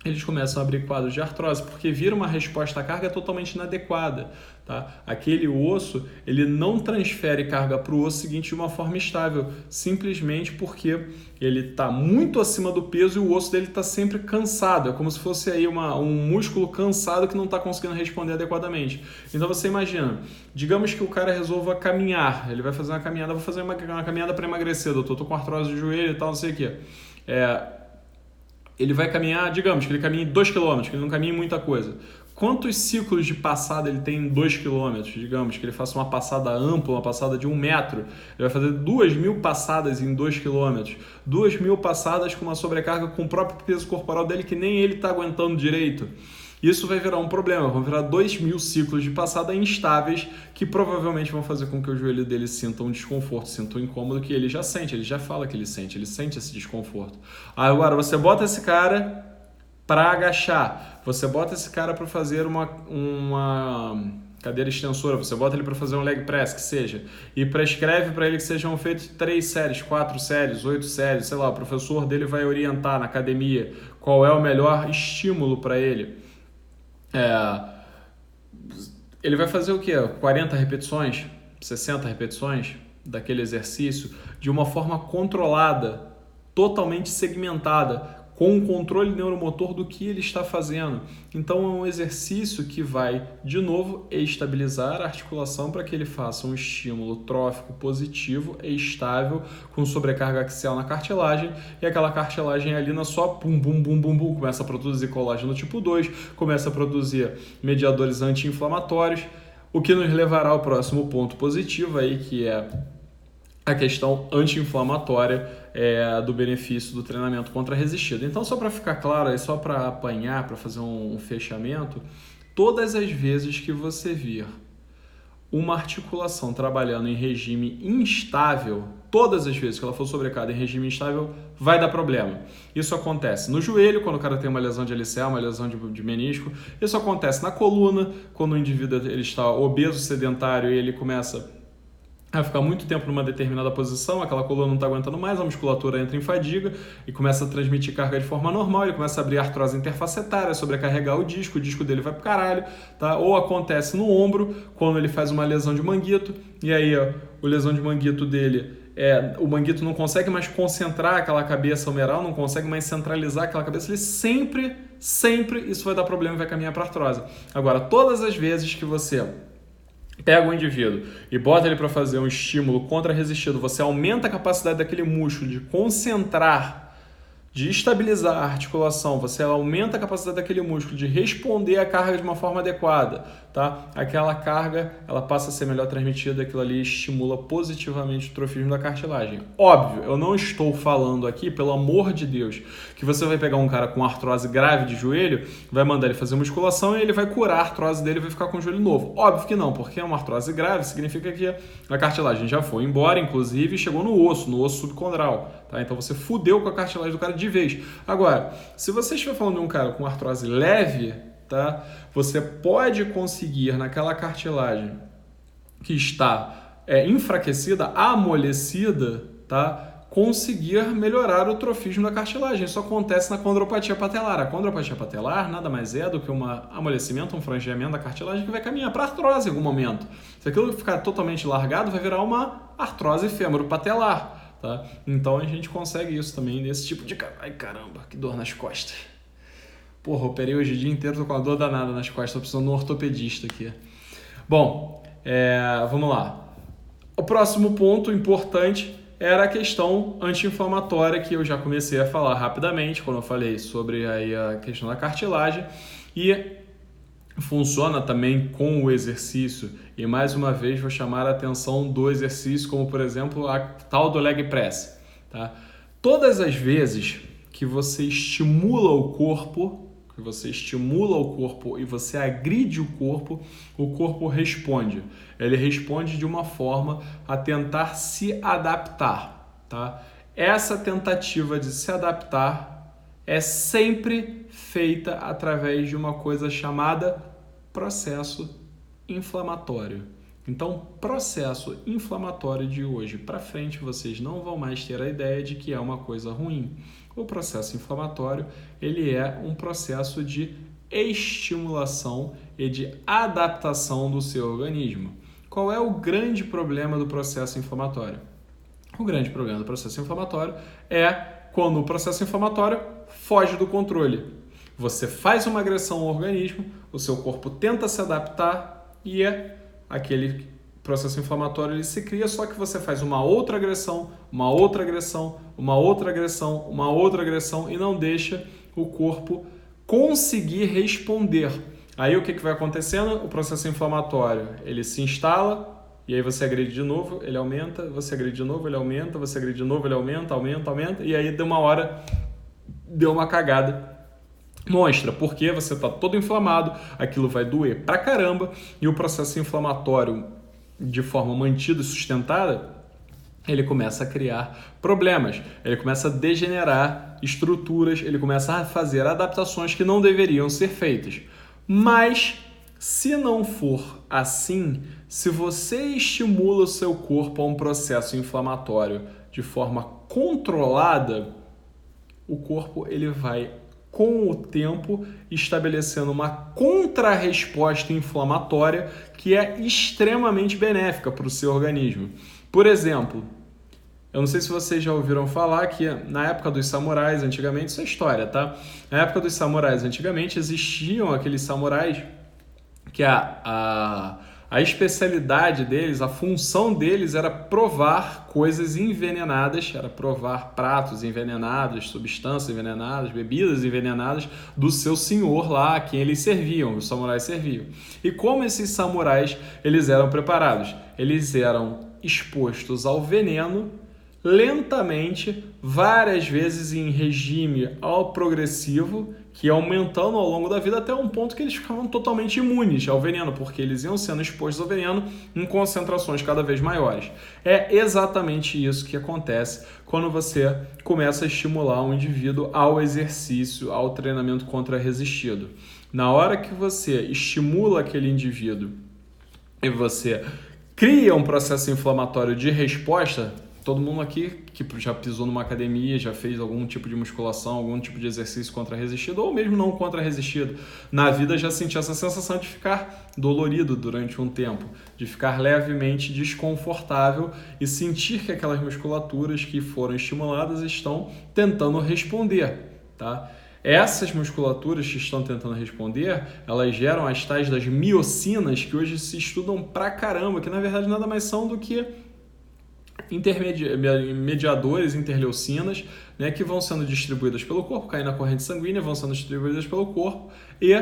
eles começam a abrir quadros de artrose, porque vira uma resposta à carga totalmente inadequada. Tá? Aquele osso, ele não transfere carga para o osso seguinte de uma forma estável, simplesmente porque ele está muito acima do peso e o osso dele está sempre cansado. É como se fosse aí um músculo cansado que não está conseguindo responder adequadamente. Então você imagina, digamos que o cara resolva caminhar, ele vai fazer uma caminhada, vou fazer uma caminhada para emagrecer, doutor, estou com artrose de joelho e tal, não sei o quê. Ele vai caminhar, digamos que ele caminhe 2 km, que ele não caminhe muita coisa. Quantos ciclos de passada ele tem em 2 km? Digamos que ele faça uma passada ampla, uma passada de 1 metro. Ele vai fazer 2.000 passadas em 2 km. 2.000 passadas com uma sobrecarga com o próprio peso corporal dele que nem ele está aguentando direito. Isso vai virar um problema, vão virar 2.000 ciclos de passada instáveis que provavelmente vão fazer com que o joelho dele sinta um desconforto, sinta um incômodo que ele já sente, ele já fala que ele sente esse desconforto. Agora, você bota esse cara para agachar, você bota esse cara para fazer uma cadeira extensora, você bota ele para fazer um leg press, que seja, e prescreve para ele que sejam feitos 3 séries, 4 séries, 8 séries, sei lá, o professor dele vai orientar na academia qual é o melhor estímulo para ele. Ele vai fazer o quê? 40 repetições, 60 repetições daquele exercício de uma forma controlada, totalmente segmentada, com o controle neuromotor do que ele está fazendo. Então é um exercício que vai, de novo, estabilizar a articulação para que ele faça um estímulo trófico positivo e estável com sobrecarga axial na cartilagem, e aquela cartilagem ali na sua pum, bum, bum, bum, bum, começa a produzir colágeno tipo 2, começa a produzir mediadores anti-inflamatórios, o que nos levará ao próximo ponto positivo aí, que é a questão anti-inflamatória do benefício do treinamento contra-resistido. Então, só para ficar claro, só para apanhar, para fazer um fechamento, todas as vezes que você vir uma articulação trabalhando em regime instável, todas as vezes que ela for sobrecarregada em regime instável, vai dar problema. Isso acontece no joelho, quando o cara tem uma lesão de LCA, uma lesão de menisco. Isso acontece na coluna, quando o indivíduo ele está obeso, sedentário e ele começa a ficar muito tempo numa determinada posição, aquela coluna não está aguentando mais, a musculatura entra em fadiga e começa a transmitir carga de forma normal, ele começa a abrir artrose interfacetária, sobrecarregar o disco dele vai pro caralho, tá? Ou acontece no ombro, quando ele faz uma lesão de manguito, e aí o lesão de manguito dele, o manguito não consegue mais concentrar aquela cabeça humeral, não consegue mais centralizar aquela cabeça, ele sempre isso vai dar problema e vai caminhar para artrose. Agora, todas as vezes que você pega um indivíduo e bota ele para fazer um estímulo contra-resistido, você aumenta a capacidade daquele músculo de concentrar, de estabilizar a articulação, você aumenta a capacidade daquele músculo de responder à carga de uma forma adequada, tá? Aquela carga, ela passa a ser melhor transmitida, aquilo ali estimula positivamente o trofismo da cartilagem. Óbvio, eu não estou falando aqui, pelo amor de Deus, que você vai pegar um cara com artrose grave de joelho, vai mandar ele fazer musculação e ele vai curar a artrose dele e vai ficar com o joelho novo. Óbvio que não, porque uma artrose grave significa que a cartilagem já foi embora, inclusive, e chegou no osso subcondral. Tá? Então você fudeu com a cartilagem do cara de vez. Agora, se você estiver falando de um cara com artrose leve, tá? Você pode conseguir naquela cartilagem que está enfraquecida, amolecida, tá? Conseguir melhorar o trofismo da cartilagem. Isso acontece na condropatia patelar. A condropatia patelar nada mais é do que um amolecimento, um frangeamento da cartilagem que vai caminhar para artrose em algum momento. Se aquilo ficar totalmente largado, vai virar uma artrose fêmuro-patelar. Tá? Então a gente consegue isso também nesse tipo de... Ai, caramba, que dor nas costas. Porra, operei hoje o dia inteiro, tô com uma dor danada nas costas, tô precisando de um ortopedista aqui. Bom, vamos lá. O próximo ponto importante era a questão anti-inflamatória, que eu já comecei a falar rapidamente, quando eu falei sobre aí a questão da cartilagem, e funciona também com o exercício, e mais uma vez vou chamar a atenção do exercício, como por exemplo a tal do leg press. Tá? Todas as vezes que você estimula o corpo e você agride o corpo responde. Ele responde de uma forma a tentar se adaptar. Tá? Essa tentativa de se adaptar é sempre feita através de uma coisa chamada processo inflamatório. Então, processo inflamatório de hoje para frente, vocês não vão mais ter a ideia de que é uma coisa ruim. O processo inflamatório, ele é um processo de estimulação e de adaptação do seu organismo. Qual é o grande problema do processo inflamatório? O grande problema do processo inflamatório é quando o processo inflamatório foge do controle. Você faz uma agressão ao organismo, o seu corpo tenta se adaptar e aquele processo inflamatório ele se cria, só que você faz uma outra agressão, uma outra agressão, uma outra agressão, uma outra agressão e não deixa o corpo conseguir responder. Aí o que vai acontecendo? O processo inflamatório ele se instala e aí você agride de novo, ele aumenta, você agride de novo, ele aumenta, você agride de novo, ele aumenta, aumenta, e aí de uma hora deu uma cagada monstra, porque você está todo inflamado, aquilo vai doer pra caramba e o processo inflamatório de forma mantida e sustentada, ele começa a criar problemas, ele começa a degenerar estruturas, ele começa a fazer adaptações que não deveriam ser feitas. Mas, se não for assim, se você estimula o seu corpo a um processo inflamatório de forma controlada, o corpo ele vai, com o tempo, estabelecendo uma contra-resposta inflamatória que é extremamente benéfica para o seu organismo. Por exemplo, eu não sei se vocês já ouviram falar que na época dos samurais, antigamente, isso é história, tá? Na época dos samurais, antigamente, existiam aqueles samurais que a especialidade deles, a função deles era provar coisas envenenadas, era provar pratos envenenados, substâncias envenenadas, bebidas envenenadas do seu senhor lá, a quem eles serviam, os samurais serviam. E como esses samurais eles eram preparados? Eles eram expostos ao veneno lentamente, várias vezes em regime ao progressivo, que ia aumentando ao longo da vida até um ponto que eles ficavam totalmente imunes ao veneno, porque eles iam sendo expostos ao veneno em concentrações cada vez maiores. É exatamente isso que acontece quando você começa a estimular um indivíduo ao exercício, ao treinamento contra-resistido. Na hora que você estimula aquele indivíduo e você cria um processo inflamatório de resposta, todo mundo aqui que já pisou numa academia, já fez algum tipo de musculação, algum tipo de exercício contra-resistido, ou mesmo não contra-resistido, na vida já sentiu essa sensação de ficar dolorido durante um tempo, de ficar levemente desconfortável e sentir que aquelas musculaturas que foram estimuladas estão tentando responder, tá? Essas musculaturas que estão tentando responder, elas geram as tais das miocinas que hoje se estudam pra caramba, que na verdade nada mais são do que mediadores, interleucinas, né, que vão sendo distribuídas pelo corpo, caem na corrente sanguínea, vão sendo distribuídas pelo corpo e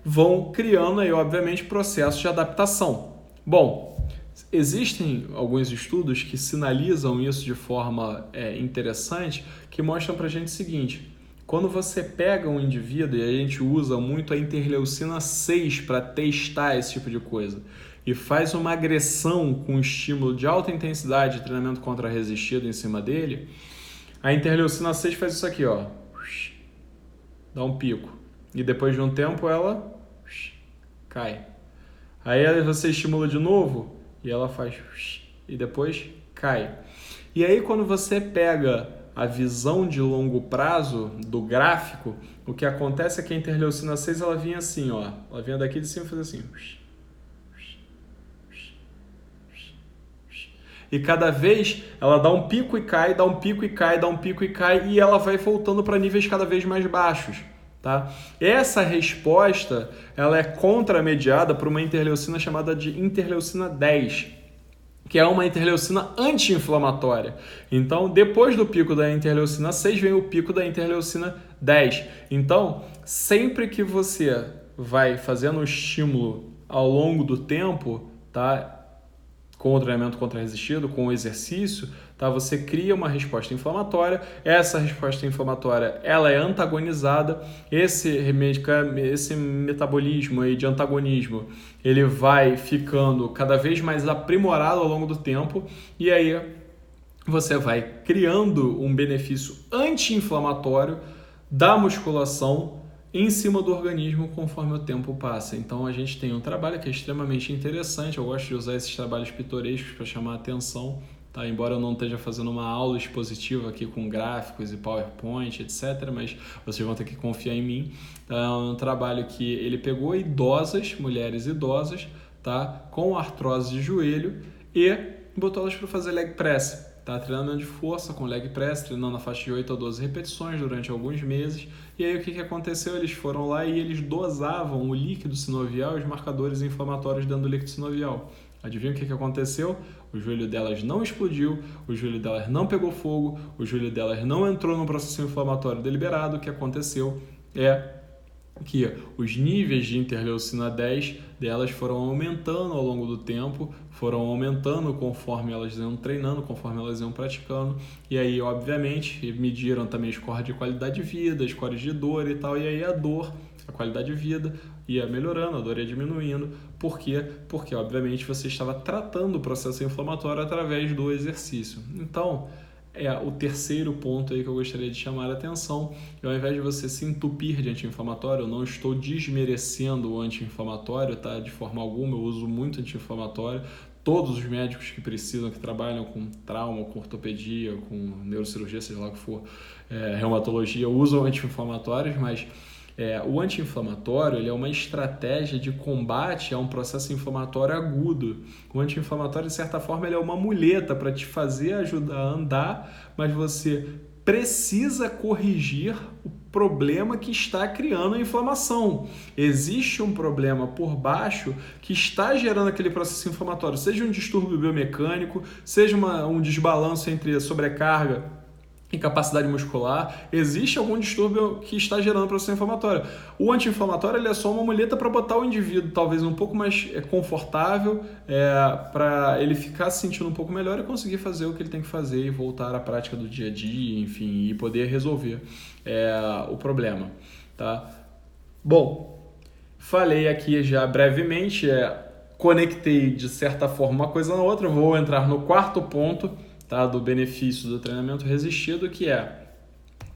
vão criando aí, obviamente, processos de adaptação. Bom, existem alguns estudos que sinalizam isso de forma interessante, que mostram pra gente o seguinte: quando você pega um indivíduo, e a gente usa muito a interleucina 6 para testar esse tipo de coisa, e faz uma agressão com estímulo de alta intensidade de treinamento contra-resistido em cima dele, a interleucina 6 faz isso aqui, ó, dá um pico. E depois de um tempo ela cai. Aí você estimula de novo e ela faz e depois cai. E aí quando você pega a visão de longo prazo do gráfico, o que acontece é que a interleucina 6 ela vinha assim, ó, ela vinha daqui de cima e fazia assim. E cada vez ela dá um pico e cai, dá um pico e cai, dá um pico e cai, e ela vai voltando para níveis cada vez mais baixos, tá? Essa resposta ela é contramediada por uma interleucina chamada de interleucina 10, que é uma interleucina anti-inflamatória. Então, depois do pico da interleucina 6, vem o pico da interleucina 10. Então, sempre que você vai fazendo o estímulo ao longo do tempo, tá? Com o treinamento contra-resistido, com o exercício, tá? Você cria uma resposta inflamatória. Essa resposta inflamatória ela é antagonizada. Esse metabolismo aí de antagonismo ele vai ficando cada vez mais aprimorado ao longo do tempo e aí você vai criando um benefício anti-inflamatório da musculação em cima do organismo conforme o tempo passa. Então a gente tem um trabalho que é extremamente interessante, eu gosto de usar esses trabalhos pitorescos para chamar a atenção, tá? Embora eu não esteja fazendo uma aula expositiva aqui com gráficos e PowerPoint, etc., mas vocês vão ter que confiar em mim. É um trabalho que ele pegou mulheres idosas, tá? Com artrose de joelho e botou elas para fazer leg press. Tá? Treinamento de força com leg press, treinando na faixa de 8 a 12 repetições durante alguns meses. E aí o que aconteceu? Eles foram lá e eles dosavam o líquido sinovial e os marcadores inflamatórios dentro do líquido sinovial. Adivinha o que aconteceu? O joelho delas não explodiu, o joelho delas não pegou fogo, o joelho delas não entrou num processo inflamatório deliberado. O que aconteceu é que os níveis de interleucina 10 delas foram aumentando ao longo do tempo, foram aumentando conforme elas iam treinando, conforme elas iam praticando, e aí, obviamente, mediram também score de qualidade de vida, scores de dor e tal, e aí a qualidade de vida ia melhorando, a dor ia diminuindo. Por quê? Porque, obviamente, você estava tratando o processo inflamatório através do exercício. Então, é o terceiro ponto aí que eu gostaria de chamar a atenção. E ao invés de você se entupir de anti-inflamatório, eu não estou desmerecendo o anti-inflamatório, tá? De forma alguma, eu uso muito anti-inflamatório. Todos os médicos que precisam, que trabalham com trauma, com ortopedia, com neurocirurgia, seja lá o que for, reumatologia, usam anti-inflamatórios, mas o anti-inflamatório ele é uma estratégia de combate a um processo inflamatório agudo. O anti-inflamatório, de certa forma, ele é uma muleta para te fazer ajudar a andar, mas você precisa corrigir o problema que está criando a inflamação. Existe um problema por baixo que está gerando aquele processo inflamatório, seja um distúrbio biomecânico, seja um desbalanço entre a sobrecarga e capacidade muscular, existe algum distúrbio que está gerando processo inflamatório. O anti-inflamatório ele é só uma muleta para botar o indivíduo talvez um pouco mais confortável, para ele ficar se sentindo um pouco melhor e conseguir fazer o que ele tem que fazer e voltar à prática do dia a dia, enfim, e poder resolver o problema. Tá? Bom, falei aqui já brevemente, conectei de certa forma uma coisa na outra, vou entrar no quarto ponto, tá, do benefício do treinamento resistido, que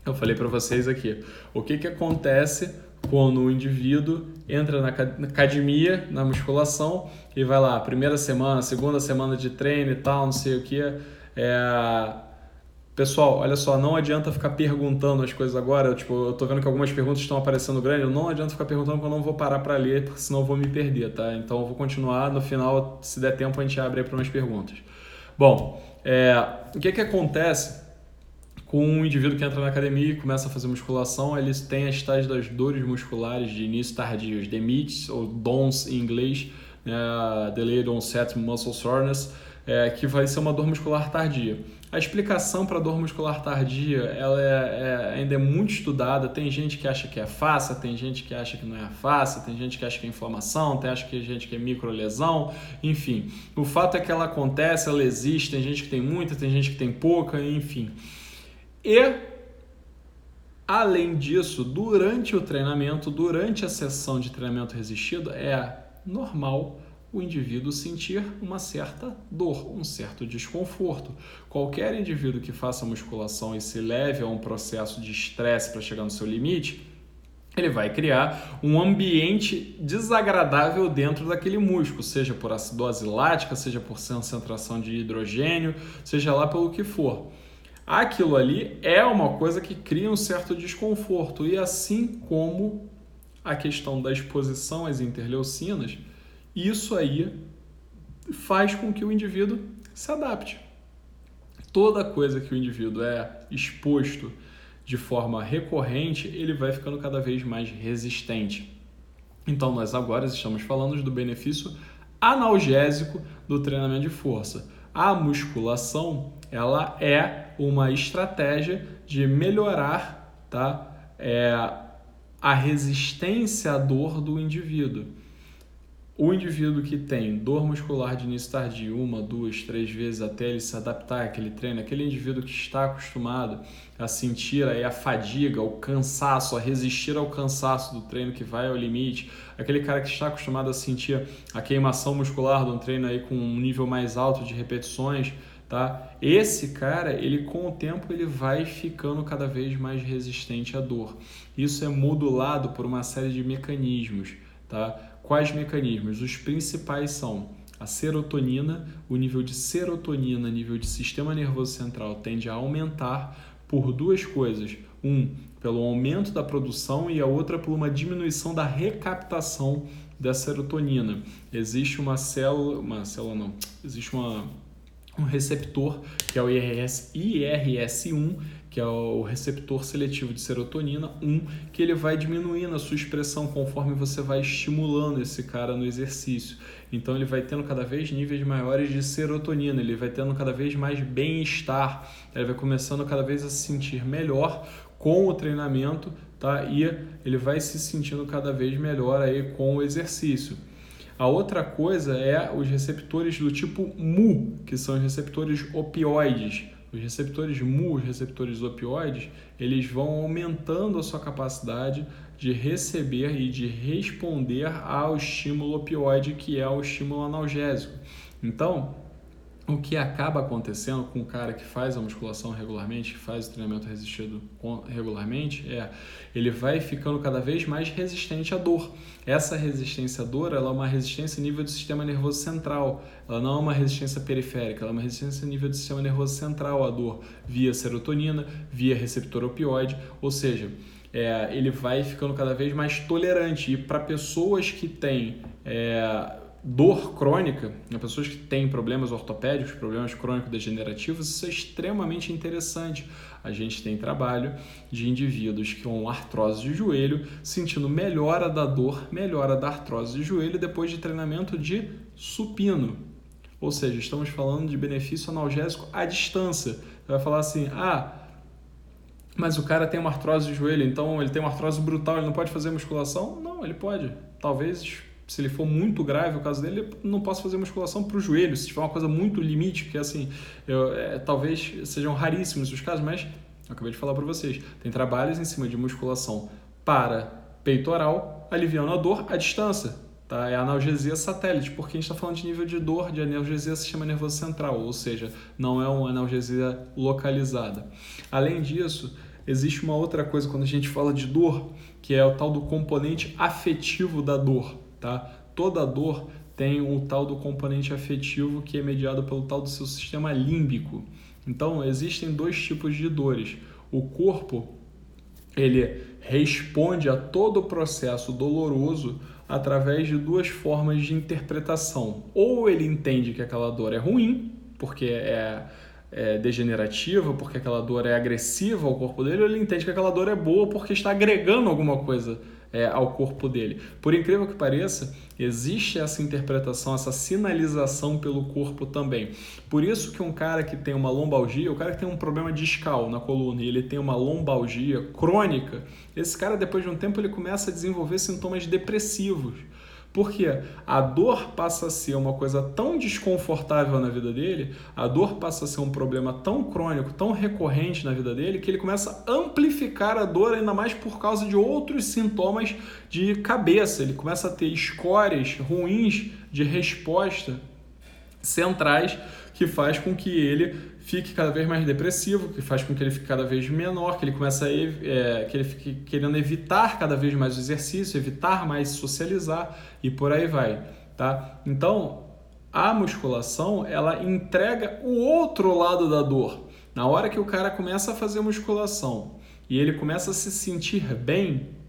eu falei para vocês aqui, o que acontece quando o indivíduo entra na academia, na musculação, e vai lá, primeira semana, segunda semana de treino e tal, não sei o que. Pessoal, olha só, não adianta ficar perguntando as coisas agora, eu tô vendo que algumas perguntas estão aparecendo grandes, não adianta ficar perguntando porque eu não vou parar para ler, porque senão eu vou me perder, tá? Então eu vou continuar, no final, se der tempo, a gente abre aí para umas perguntas. Bom, o que acontece com um indivíduo que entra na academia e começa a fazer musculação? Eles têm as tais das dores musculares de início tardio, os DMITs, ou DONS em inglês, Delayed Onset Muscle Soreness, que vai ser uma dor muscular tardia. A explicação para a dor muscular tardia ela ainda é muito estudada. Tem gente que acha que é fácil, tem gente que acha que não é fácil, tem gente que acha que é inflamação, tem gente que é microlesão, enfim. O fato é que ela acontece, ela existe, tem gente que tem muita, tem gente que tem pouca, enfim. E, além disso, durante o treinamento, durante a sessão de treinamento resistido, é normal o indivíduo sentir uma certa dor, um certo desconforto. Qualquer indivíduo que faça musculação e se leve a um processo de estresse para chegar no seu limite, ele vai criar um ambiente desagradável dentro daquele músculo, seja por acidose lática, seja por concentração de hidrogênio, seja lá pelo que for. Aquilo ali é uma coisa que cria um certo desconforto, e assim como a questão da exposição às interleucinas, isso aí faz com que o indivíduo se adapte. Toda coisa que o indivíduo é exposto de forma recorrente, ele vai ficando cada vez mais resistente. Então, nós agora estamos falando do benefício analgésico do treinamento de força. A musculação, ela é uma estratégia de melhorar, tá, a resistência à dor do indivíduo. O indivíduo que tem dor muscular de início tardio 1, 2, 3 vezes até ele se adaptar àquele treino, aquele indivíduo que está acostumado a sentir aí a fadiga, o cansaço, a resistir ao cansaço do treino que vai ao limite, aquele cara que está acostumado a sentir a queimação muscular de um treino aí com um nível mais alto de repetições, tá? Esse cara, ele com o tempo, ele vai ficando cada vez mais resistente à dor. Isso é modulado por uma série de mecanismos, tá? Quais mecanismos? Os principais são a serotonina. O nível de serotonina, nível de sistema nervoso central, tende a aumentar por duas coisas. Pelo aumento da produção e a outra por uma diminuição da recaptação da serotonina. Existe existe um receptor, que é o IRS1, que é o receptor seletivo de serotonina 1, que ele vai diminuindo a sua expressão conforme você vai estimulando esse cara no exercício. Então ele vai tendo cada vez níveis maiores de serotonina, ele vai tendo cada vez mais bem-estar, ele vai começando cada vez a se sentir melhor com o treinamento, tá? E ele vai se sentindo cada vez melhor aí com o exercício. A outra coisa é os receptores do tipo mu, que são os receptores opioides. Os receptores mu, os receptores opioides, eles vão aumentando a sua capacidade de receber e de responder ao estímulo opioide, que é o estímulo analgésico. Então, o que acaba acontecendo com o cara que faz a musculação regularmente, que faz o treinamento resistido regularmente, ele vai ficando cada vez mais resistente à dor. Essa resistência à dor, ela é uma resistência a nível do sistema nervoso central. Ela não é uma resistência periférica, ela é uma resistência a nível do sistema nervoso central à dor, via serotonina, via receptor opioide, ou seja, ele vai ficando cada vez mais tolerante. E para pessoas que têm dor crônica, pessoas que têm problemas ortopédicos, problemas crônico-degenerativos, isso é extremamente interessante. A gente tem trabalho de indivíduos com artrose de joelho sentindo melhora da dor, melhora da artrose de joelho depois de treinamento de supino. Ou seja, estamos falando de benefício analgésico à distância. Você vai falar assim, mas o cara tem uma artrose de joelho, então ele tem uma artrose brutal, ele não pode fazer musculação? Não, ele pode. Talvez, se ele for muito grave o caso dele, ele não possa fazer musculação para o joelho. Se tiver uma coisa muito limite, que assim, talvez sejam raríssimos os casos, mas eu acabei de falar para vocês. Tem trabalhos em cima de musculação para peitoral, aliviando a dor à distância. Tá? É analgesia satélite, porque a gente está falando de nível de dor, de analgesia sistema nervoso central, ou seja, não é uma analgesia localizada. Além disso, existe uma outra coisa quando a gente fala de dor, que é o tal do componente afetivo da dor. Tá? Toda dor tem o tal do componente afetivo que é mediado pelo tal do seu sistema límbico. Então, existem dois tipos de dores. O corpo, ele responde a todo o processo doloroso através de duas formas de interpretação. Ou ele entende que aquela dor é ruim, porque é degenerativa, porque aquela dor é agressiva ao corpo dele, ou ele entende que aquela dor é boa porque está agregando alguma coisa ao corpo dele. Por incrível que pareça, existe essa interpretação, essa sinalização pelo corpo também. Por isso que um cara que tem uma lombalgia, o cara que tem um problema discal na coluna e ele tem uma lombalgia crônica, esse cara depois de um tempo ele começa a desenvolver sintomas depressivos. Porque a dor passa a ser uma coisa tão desconfortável na vida dele, a dor passa a ser um problema tão crônico, tão recorrente na vida dele, que ele começa a amplificar a dor ainda mais por causa de outros sintomas de cabeça. Ele começa a ter escórias ruins de resposta centrais que faz com que ele fique cada vez mais depressivo, que faz com que ele fique cada vez menor, que ele começa que ele fique querendo evitar cada vez mais o exercício, evitar mais socializar e por aí vai, tá? Então, a musculação, ela entrega o outro lado da dor. Na hora que o cara começa a fazer musculação e ele começa a se sentir bem,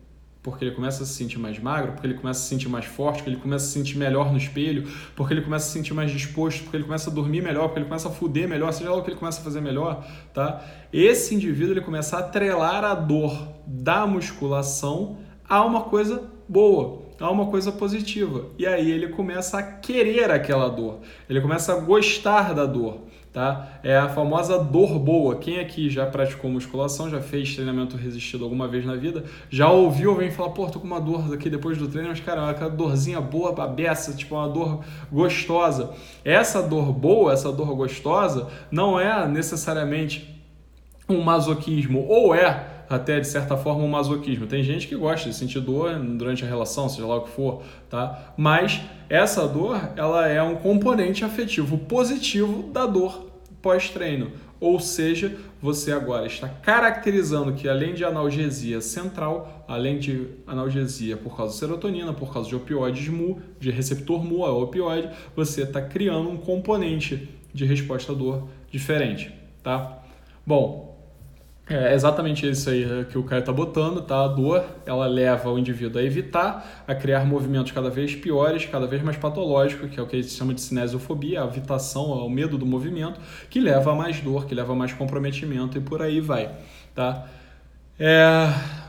porque ele começa a se sentir mais magro, porque ele começa a se sentir mais forte, porque ele começa a se sentir melhor no espelho, porque ele começa a se sentir mais disposto, porque ele começa a dormir melhor, porque ele começa a fuder melhor, seja lá o que ele começa a fazer melhor, tá? Esse indivíduo, ele começa a atrelar a dor da musculação a uma coisa boa, a uma coisa positiva. E aí ele começa a querer aquela dor, ele começa a gostar da dor. Tá? É a famosa dor boa. Quem aqui já praticou musculação, já fez treinamento resistido alguma vez na vida, já ouviu alguém falar, pô, tô com uma dor aqui depois do treino, mas cara, aquela dorzinha boa, babeça, tipo uma dor gostosa. Essa dor boa, essa dor gostosa, não é necessariamente um masoquismo, ou é até de certa forma um masoquismo. Tem gente que gosta de sentir dor durante a relação, seja lá o que for, tá? Mas essa dor, ela é um componente afetivo positivo da dor pós-treino. Ou seja, você agora está caracterizando que além de analgesia central, além de analgesia por causa de serotonina, por causa de opioides mu, de receptor mu, a opioide, você está criando um componente de resposta à dor diferente, tá? Bom, é exatamente isso aí que o cara está botando, tá? A dor, ela leva o indivíduo a evitar, a criar movimentos cada vez piores, cada vez mais patológicos, que é o que a gente chama de cinesiofobia, a evitação, o medo do movimento, que leva a mais dor, que leva a mais comprometimento e por aí vai, tá?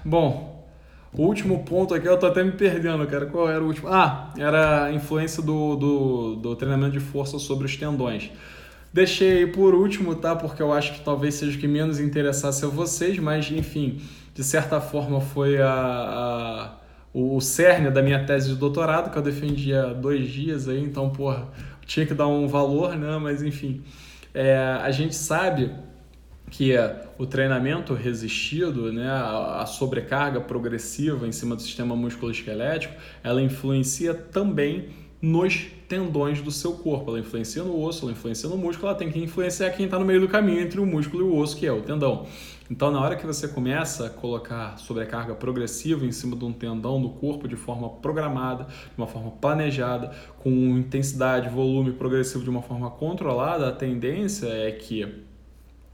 Bom, o último ponto aqui, eu tô até me perdendo, cara. Qual era o último? Era a influência do treinamento de força sobre os tendões. Deixei por último, tá? Porque eu acho que talvez seja o que menos interessasse a vocês, mas enfim, de certa forma foi o cerne da minha tese de doutorado, que eu defendi há 2 dias aí, então, porra, tinha que dar um valor, né? Mas enfim, a gente sabe que o treinamento resistido, né, a sobrecarga progressiva em cima do sistema musculoesquelético, ela influencia também nos tendões do seu corpo, ela influencia no osso, ela influencia no músculo, ela tem que influenciar quem está no meio do caminho entre o músculo e o osso, que é o tendão. Então, na hora que você começa a colocar sobrecarga progressiva em cima de um tendão do corpo de forma programada, de uma forma planejada, com intensidade, volume progressivo de uma forma controlada, a tendência é que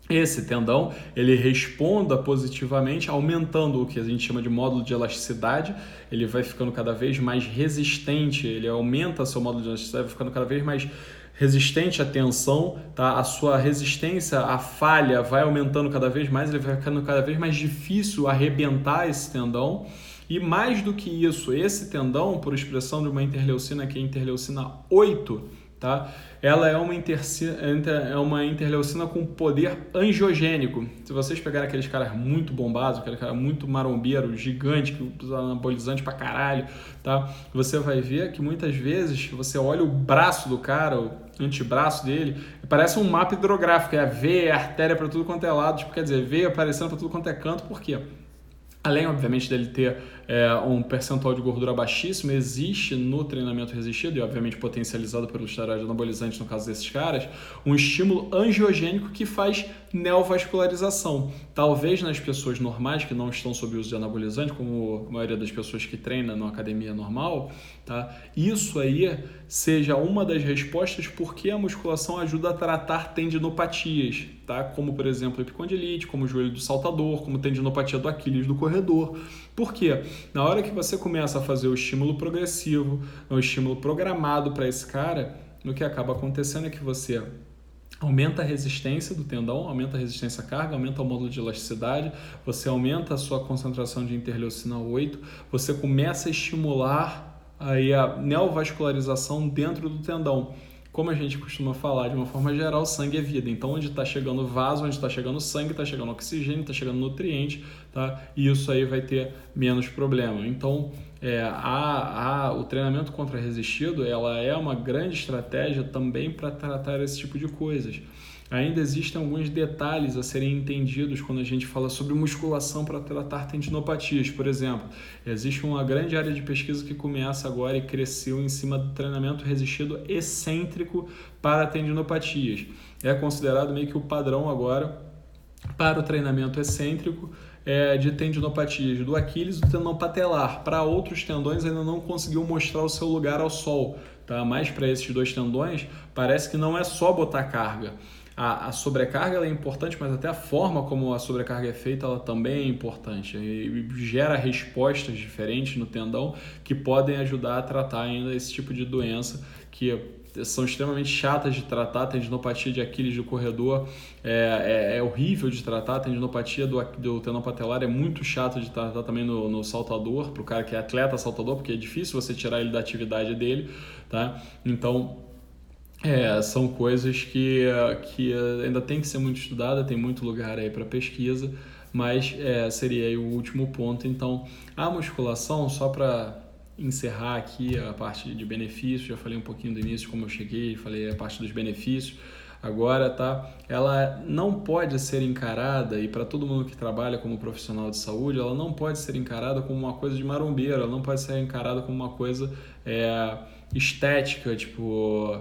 esse tendão ele responda positivamente, aumentando o que a gente chama de módulo de elasticidade, ele vai ficando cada vez mais resistente, ele aumenta seu módulo de elasticidade, vai ficando cada vez mais resistente à tensão, tá? A sua resistência à falha vai aumentando cada vez mais, ele vai ficando cada vez mais difícil arrebentar esse tendão. E mais do que isso, esse tendão, por expressão de uma interleucina que é a interleucina 8, tá? Ela é uma interleucina com poder angiogênico. Se vocês pegarem aqueles caras muito bombados, aquele cara muito marombeiro, gigante, que usa anabolizante pra caralho, tá? Você vai ver que muitas vezes você olha o braço do cara, o antebraço dele, parece um mapa hidrográfico, é a veia, a artéria pra tudo quanto é lado, tipo, quer dizer, veia aparecendo pra tudo quanto é canto, por quê? Além, obviamente, dele ter um percentual de gordura baixíssimo, existe no treinamento resistido, e obviamente potencializado pelo esteroide anabolizante no caso desses caras, um estímulo angiogênico que faz neovascularização. Talvez nas pessoas normais que não estão sob uso de anabolizante, como a maioria das pessoas que treinam na academia normal, tá? Isso aí seja uma das respostas porque a musculação ajuda a tratar tendinopatias, tá? Como, por exemplo, epicondilite, como o joelho do saltador, como tendinopatia do Aquiles do corredor. Por quê? Na hora que você começa a fazer o estímulo progressivo, o estímulo programado para esse cara, o que acaba acontecendo é que você aumenta a resistência do tendão, aumenta a resistência à carga, aumenta o módulo de elasticidade, você aumenta a sua concentração de interleucina 8, você começa a estimular aí a neovascularização dentro do tendão. Como a gente costuma falar de uma forma geral, sangue é vida. Então, onde está chegando vaso, onde está chegando sangue, está chegando oxigênio, está chegando nutriente, tá? E isso aí vai ter menos problema. Então, o treinamento contra-resistido, ela é uma grande estratégia também para tratar esse tipo de coisas. Ainda existem alguns detalhes a serem entendidos quando a gente fala sobre musculação para tratar tendinopatias. Por exemplo, existe uma grande área de pesquisa que começa agora e cresceu em cima do treinamento resistido excêntrico para tendinopatias. É considerado meio que o padrão agora para o treinamento excêntrico de tendinopatias do Aquiles e do tendão patelar. Para outros tendões ainda não conseguiu mostrar o seu lugar ao sol, tá? Mas para esses 2 tendões parece que não é só botar carga. A sobrecarga ela é importante, mas até a forma como a sobrecarga é feita ela também é importante e gera respostas diferentes no tendão que podem ajudar a tratar ainda esse tipo de doença que são extremamente chatas de tratar. A tendinopatia de Aquiles do corredor é horrível de tratar, a tendinopatia do tendão patelar é muito chata de tratar também no saltador, para o cara que é atleta saltador, porque é difícil você tirar ele da atividade dele, tá? Então, são coisas que ainda tem que ser muito estudada, tem muito lugar aí para pesquisa, mas seria aí o último ponto. Então, a musculação, só para encerrar aqui a parte de benefícios, já falei um pouquinho do início, como eu cheguei, falei a parte dos benefícios, agora, tá? Ela não pode ser encarada, e para todo mundo que trabalha como profissional de saúde, ela não pode ser encarada como uma coisa de marombeiro, ela não pode ser encarada como uma coisa estética, tipo...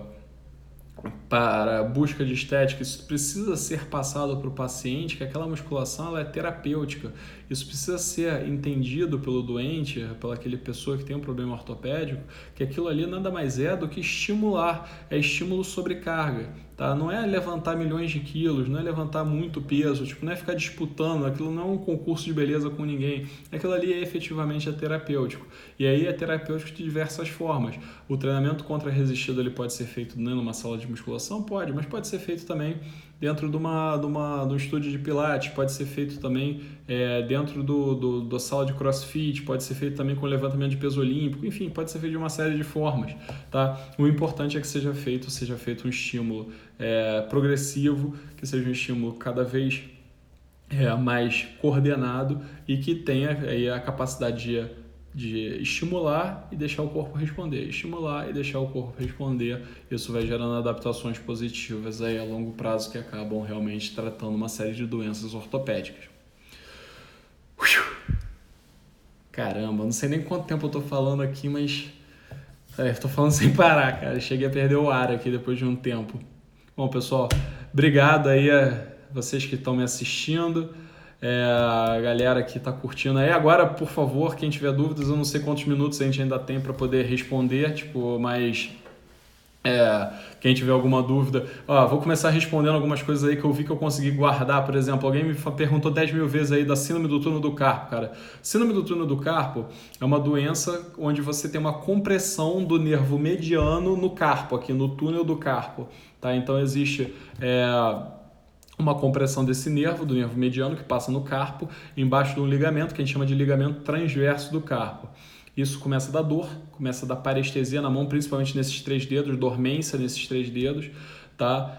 para busca de estética, isso precisa ser passado para o paciente, que aquela musculação ela é terapêutica. Isso precisa ser entendido pelo doente, pela aquele pessoa que tem um problema ortopédico, que aquilo ali nada mais é do que estimular, é estímulo sobrecarga. Tá? Não é levantar milhões de quilos, não é levantar muito peso, tipo, não é ficar disputando, aquilo não é um concurso de beleza com ninguém. Aquilo ali é efetivamente terapêutico. E aí é terapêutico de diversas formas. O treinamento contra-resistido ele pode ser feito numa sala de musculação? Pode, mas pode ser feito também dentro de um estúdio de pilates, pode ser feito também dentro da sala de crossfit, pode ser feito também com levantamento de peso olímpico, enfim, pode ser feito de uma série de formas. Tá? O importante é que seja feito um estímulo progressivo, que seja um estímulo cada vez mais coordenado e que tenha aí a capacidade de estimular e deixar o corpo responder, estimular e deixar o corpo responder. Isso vai gerando adaptações positivas aí a longo prazo que acabam realmente tratando uma série de doenças ortopédicas. Caramba, não sei nem quanto tempo eu tô falando aqui, mas tô falando sem parar, cara. Cheguei a perder o ar aqui depois de um tempo. Bom, pessoal, obrigado aí a vocês que estão me assistindo. A galera que está curtindo aí. Agora, por favor, quem tiver dúvidas, eu não sei quantos minutos a gente ainda tem para poder responder, mas quem tiver alguma dúvida, vou começar respondendo algumas coisas aí que eu vi que eu consegui guardar. Por exemplo, alguém me perguntou 10 mil vezes aí da síndrome do túnel do carpo, cara. Síndrome do túnel do carpo é uma doença onde você tem uma compressão do nervo mediano no carpo, aqui no túnel do carpo, tá? Então existe uma compressão desse nervo, do nervo mediano, que passa no carpo, embaixo de um ligamento, que a gente chama de ligamento transverso do carpo. Isso começa a dar dor, começa a dar parestesia na mão, principalmente nesses 3 dedos, dormência nesses 3 dedos, tá?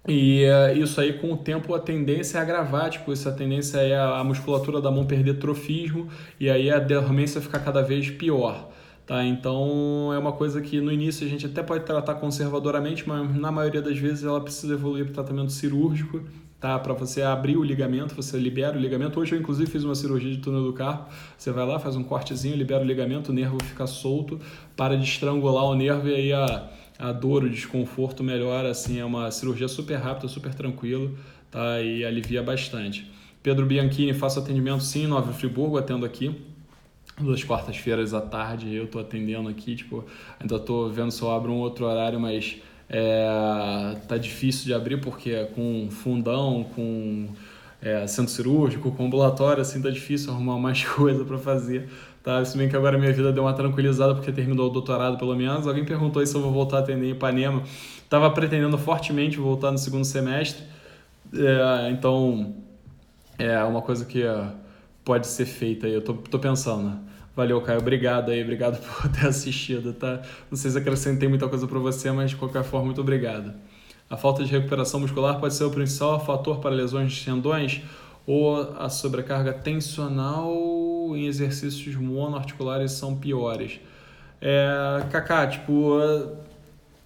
E isso aí, com o tempo, a tendência é agravar, tipo, essa tendência é a musculatura da mão perder trofismo e aí a dormência ficar cada vez pior. Tá, então é uma coisa que no início a gente até pode tratar conservadoramente, mas na maioria das vezes ela precisa evoluir para tratamento cirúrgico, tá? Para você abrir o ligamento, você libera o ligamento. Hoje eu inclusive fiz uma cirurgia de túnel do carpo, você vai lá, faz um cortezinho, libera o ligamento, o nervo fica solto, para de estrangular o nervo e aí a dor, o desconforto melhora, assim, é uma cirurgia super rápida, super tranquilo, tá? E alivia bastante. Pedro Bianchini, faço atendimento sim, Nova Friburgo, atendo aqui. 2 quartas-feiras à tarde eu tô atendendo aqui, tipo, ainda tô vendo se eu abro um outro horário, mas tá difícil de abrir porque com fundão, com centro cirúrgico, com ambulatório, assim, tá difícil arrumar mais coisa para fazer, tá? Se bem que agora minha vida deu uma tranquilizada porque terminou o doutorado pelo menos. Alguém perguntou aí se eu vou voltar a atender em Ipanema. Tava pretendendo fortemente voltar no segundo semestre, então é uma coisa que pode ser feita aí, eu tô pensando. Valeu, Caio, obrigado por ter assistido, tá? Não sei se acrescentei muita coisa para você, mas de qualquer forma, muito obrigado. A falta de recuperação muscular pode ser o principal fator para lesões de tendões ou a sobrecarga tensional em exercícios monoarticulares são piores. Kaká, tipo,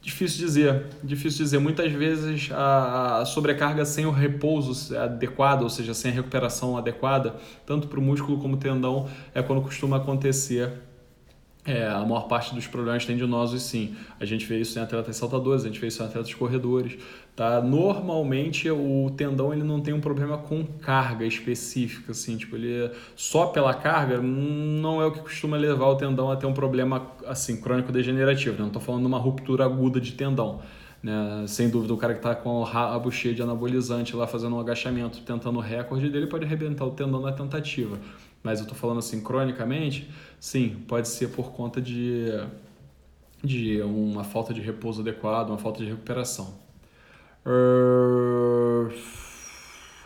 difícil dizer. Muitas vezes a sobrecarga sem o repouso adequado, ou seja, sem a recuperação adequada, tanto para o músculo como o tendão, é quando costuma acontecer. A maior parte dos problemas tendinosos, sim. A gente vê isso em atletas saltadores, a gente vê isso em atletas corredores. Tá? Normalmente o tendão ele não tem um problema com carga específica, assim, tipo, ele só pela carga não é o que costuma levar o tendão a ter um problema assim, crônico degenerativo. Né? Não estou falando de uma ruptura aguda de tendão. Né? Sem dúvida, o cara que está com o rabo cheio de anabolizante lá fazendo um agachamento, tentando o recorde dele, pode arrebentar o tendão na tentativa. Mas eu estou falando assim, cronicamente, sim, pode ser por conta de uma falta de repouso adequado, uma falta de recuperação.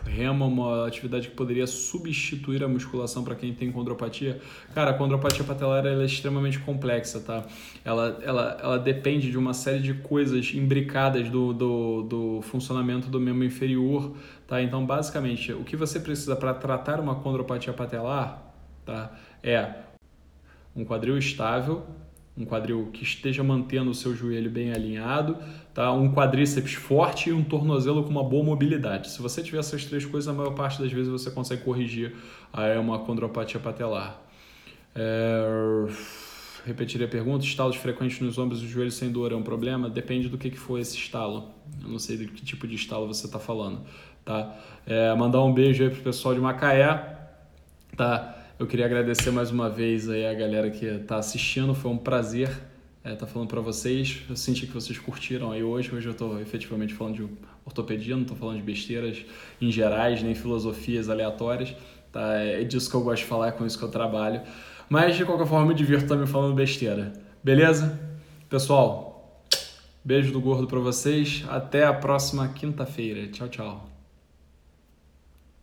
Remo é uma atividade que poderia substituir a musculação para quem tem condropatia. Cara, a condropatia patelar ela é extremamente complexa, tá? Ela depende de uma série de coisas imbricadas do funcionamento do membro inferior, tá? Então, basicamente, o que você precisa para tratar uma condropatia patelar, tá? É um quadril estável, um quadril que esteja mantendo o seu joelho bem alinhado, tá? Um quadríceps forte e um tornozelo com uma boa mobilidade. Se você tiver essas 3 coisas, a maior parte das vezes você consegue corrigir uma condropatia patelar. Repetirei a pergunta. Estalos frequentes nos ombros e joelhos sem dor é um problema? Depende do que for esse estalo. Eu não sei de que tipo de estalo você está falando, tá? Mandar um beijo aí pro pessoal de Macaé, tá? Eu queria agradecer mais uma vez aí a galera que está assistindo. Foi um prazer estar falando para vocês. Eu senti que vocês curtiram aí hoje. Hoje eu estou efetivamente falando de ortopedia, não estou falando de besteiras em gerais, nem filosofias aleatórias. Tá? É disso que eu gosto de falar, é com isso que eu trabalho. Mas, de qualquer forma, eu me divirto também falando besteira. Beleza? Pessoal, beijo do gordo pra vocês. Até a próxima quinta-feira. Tchau, tchau.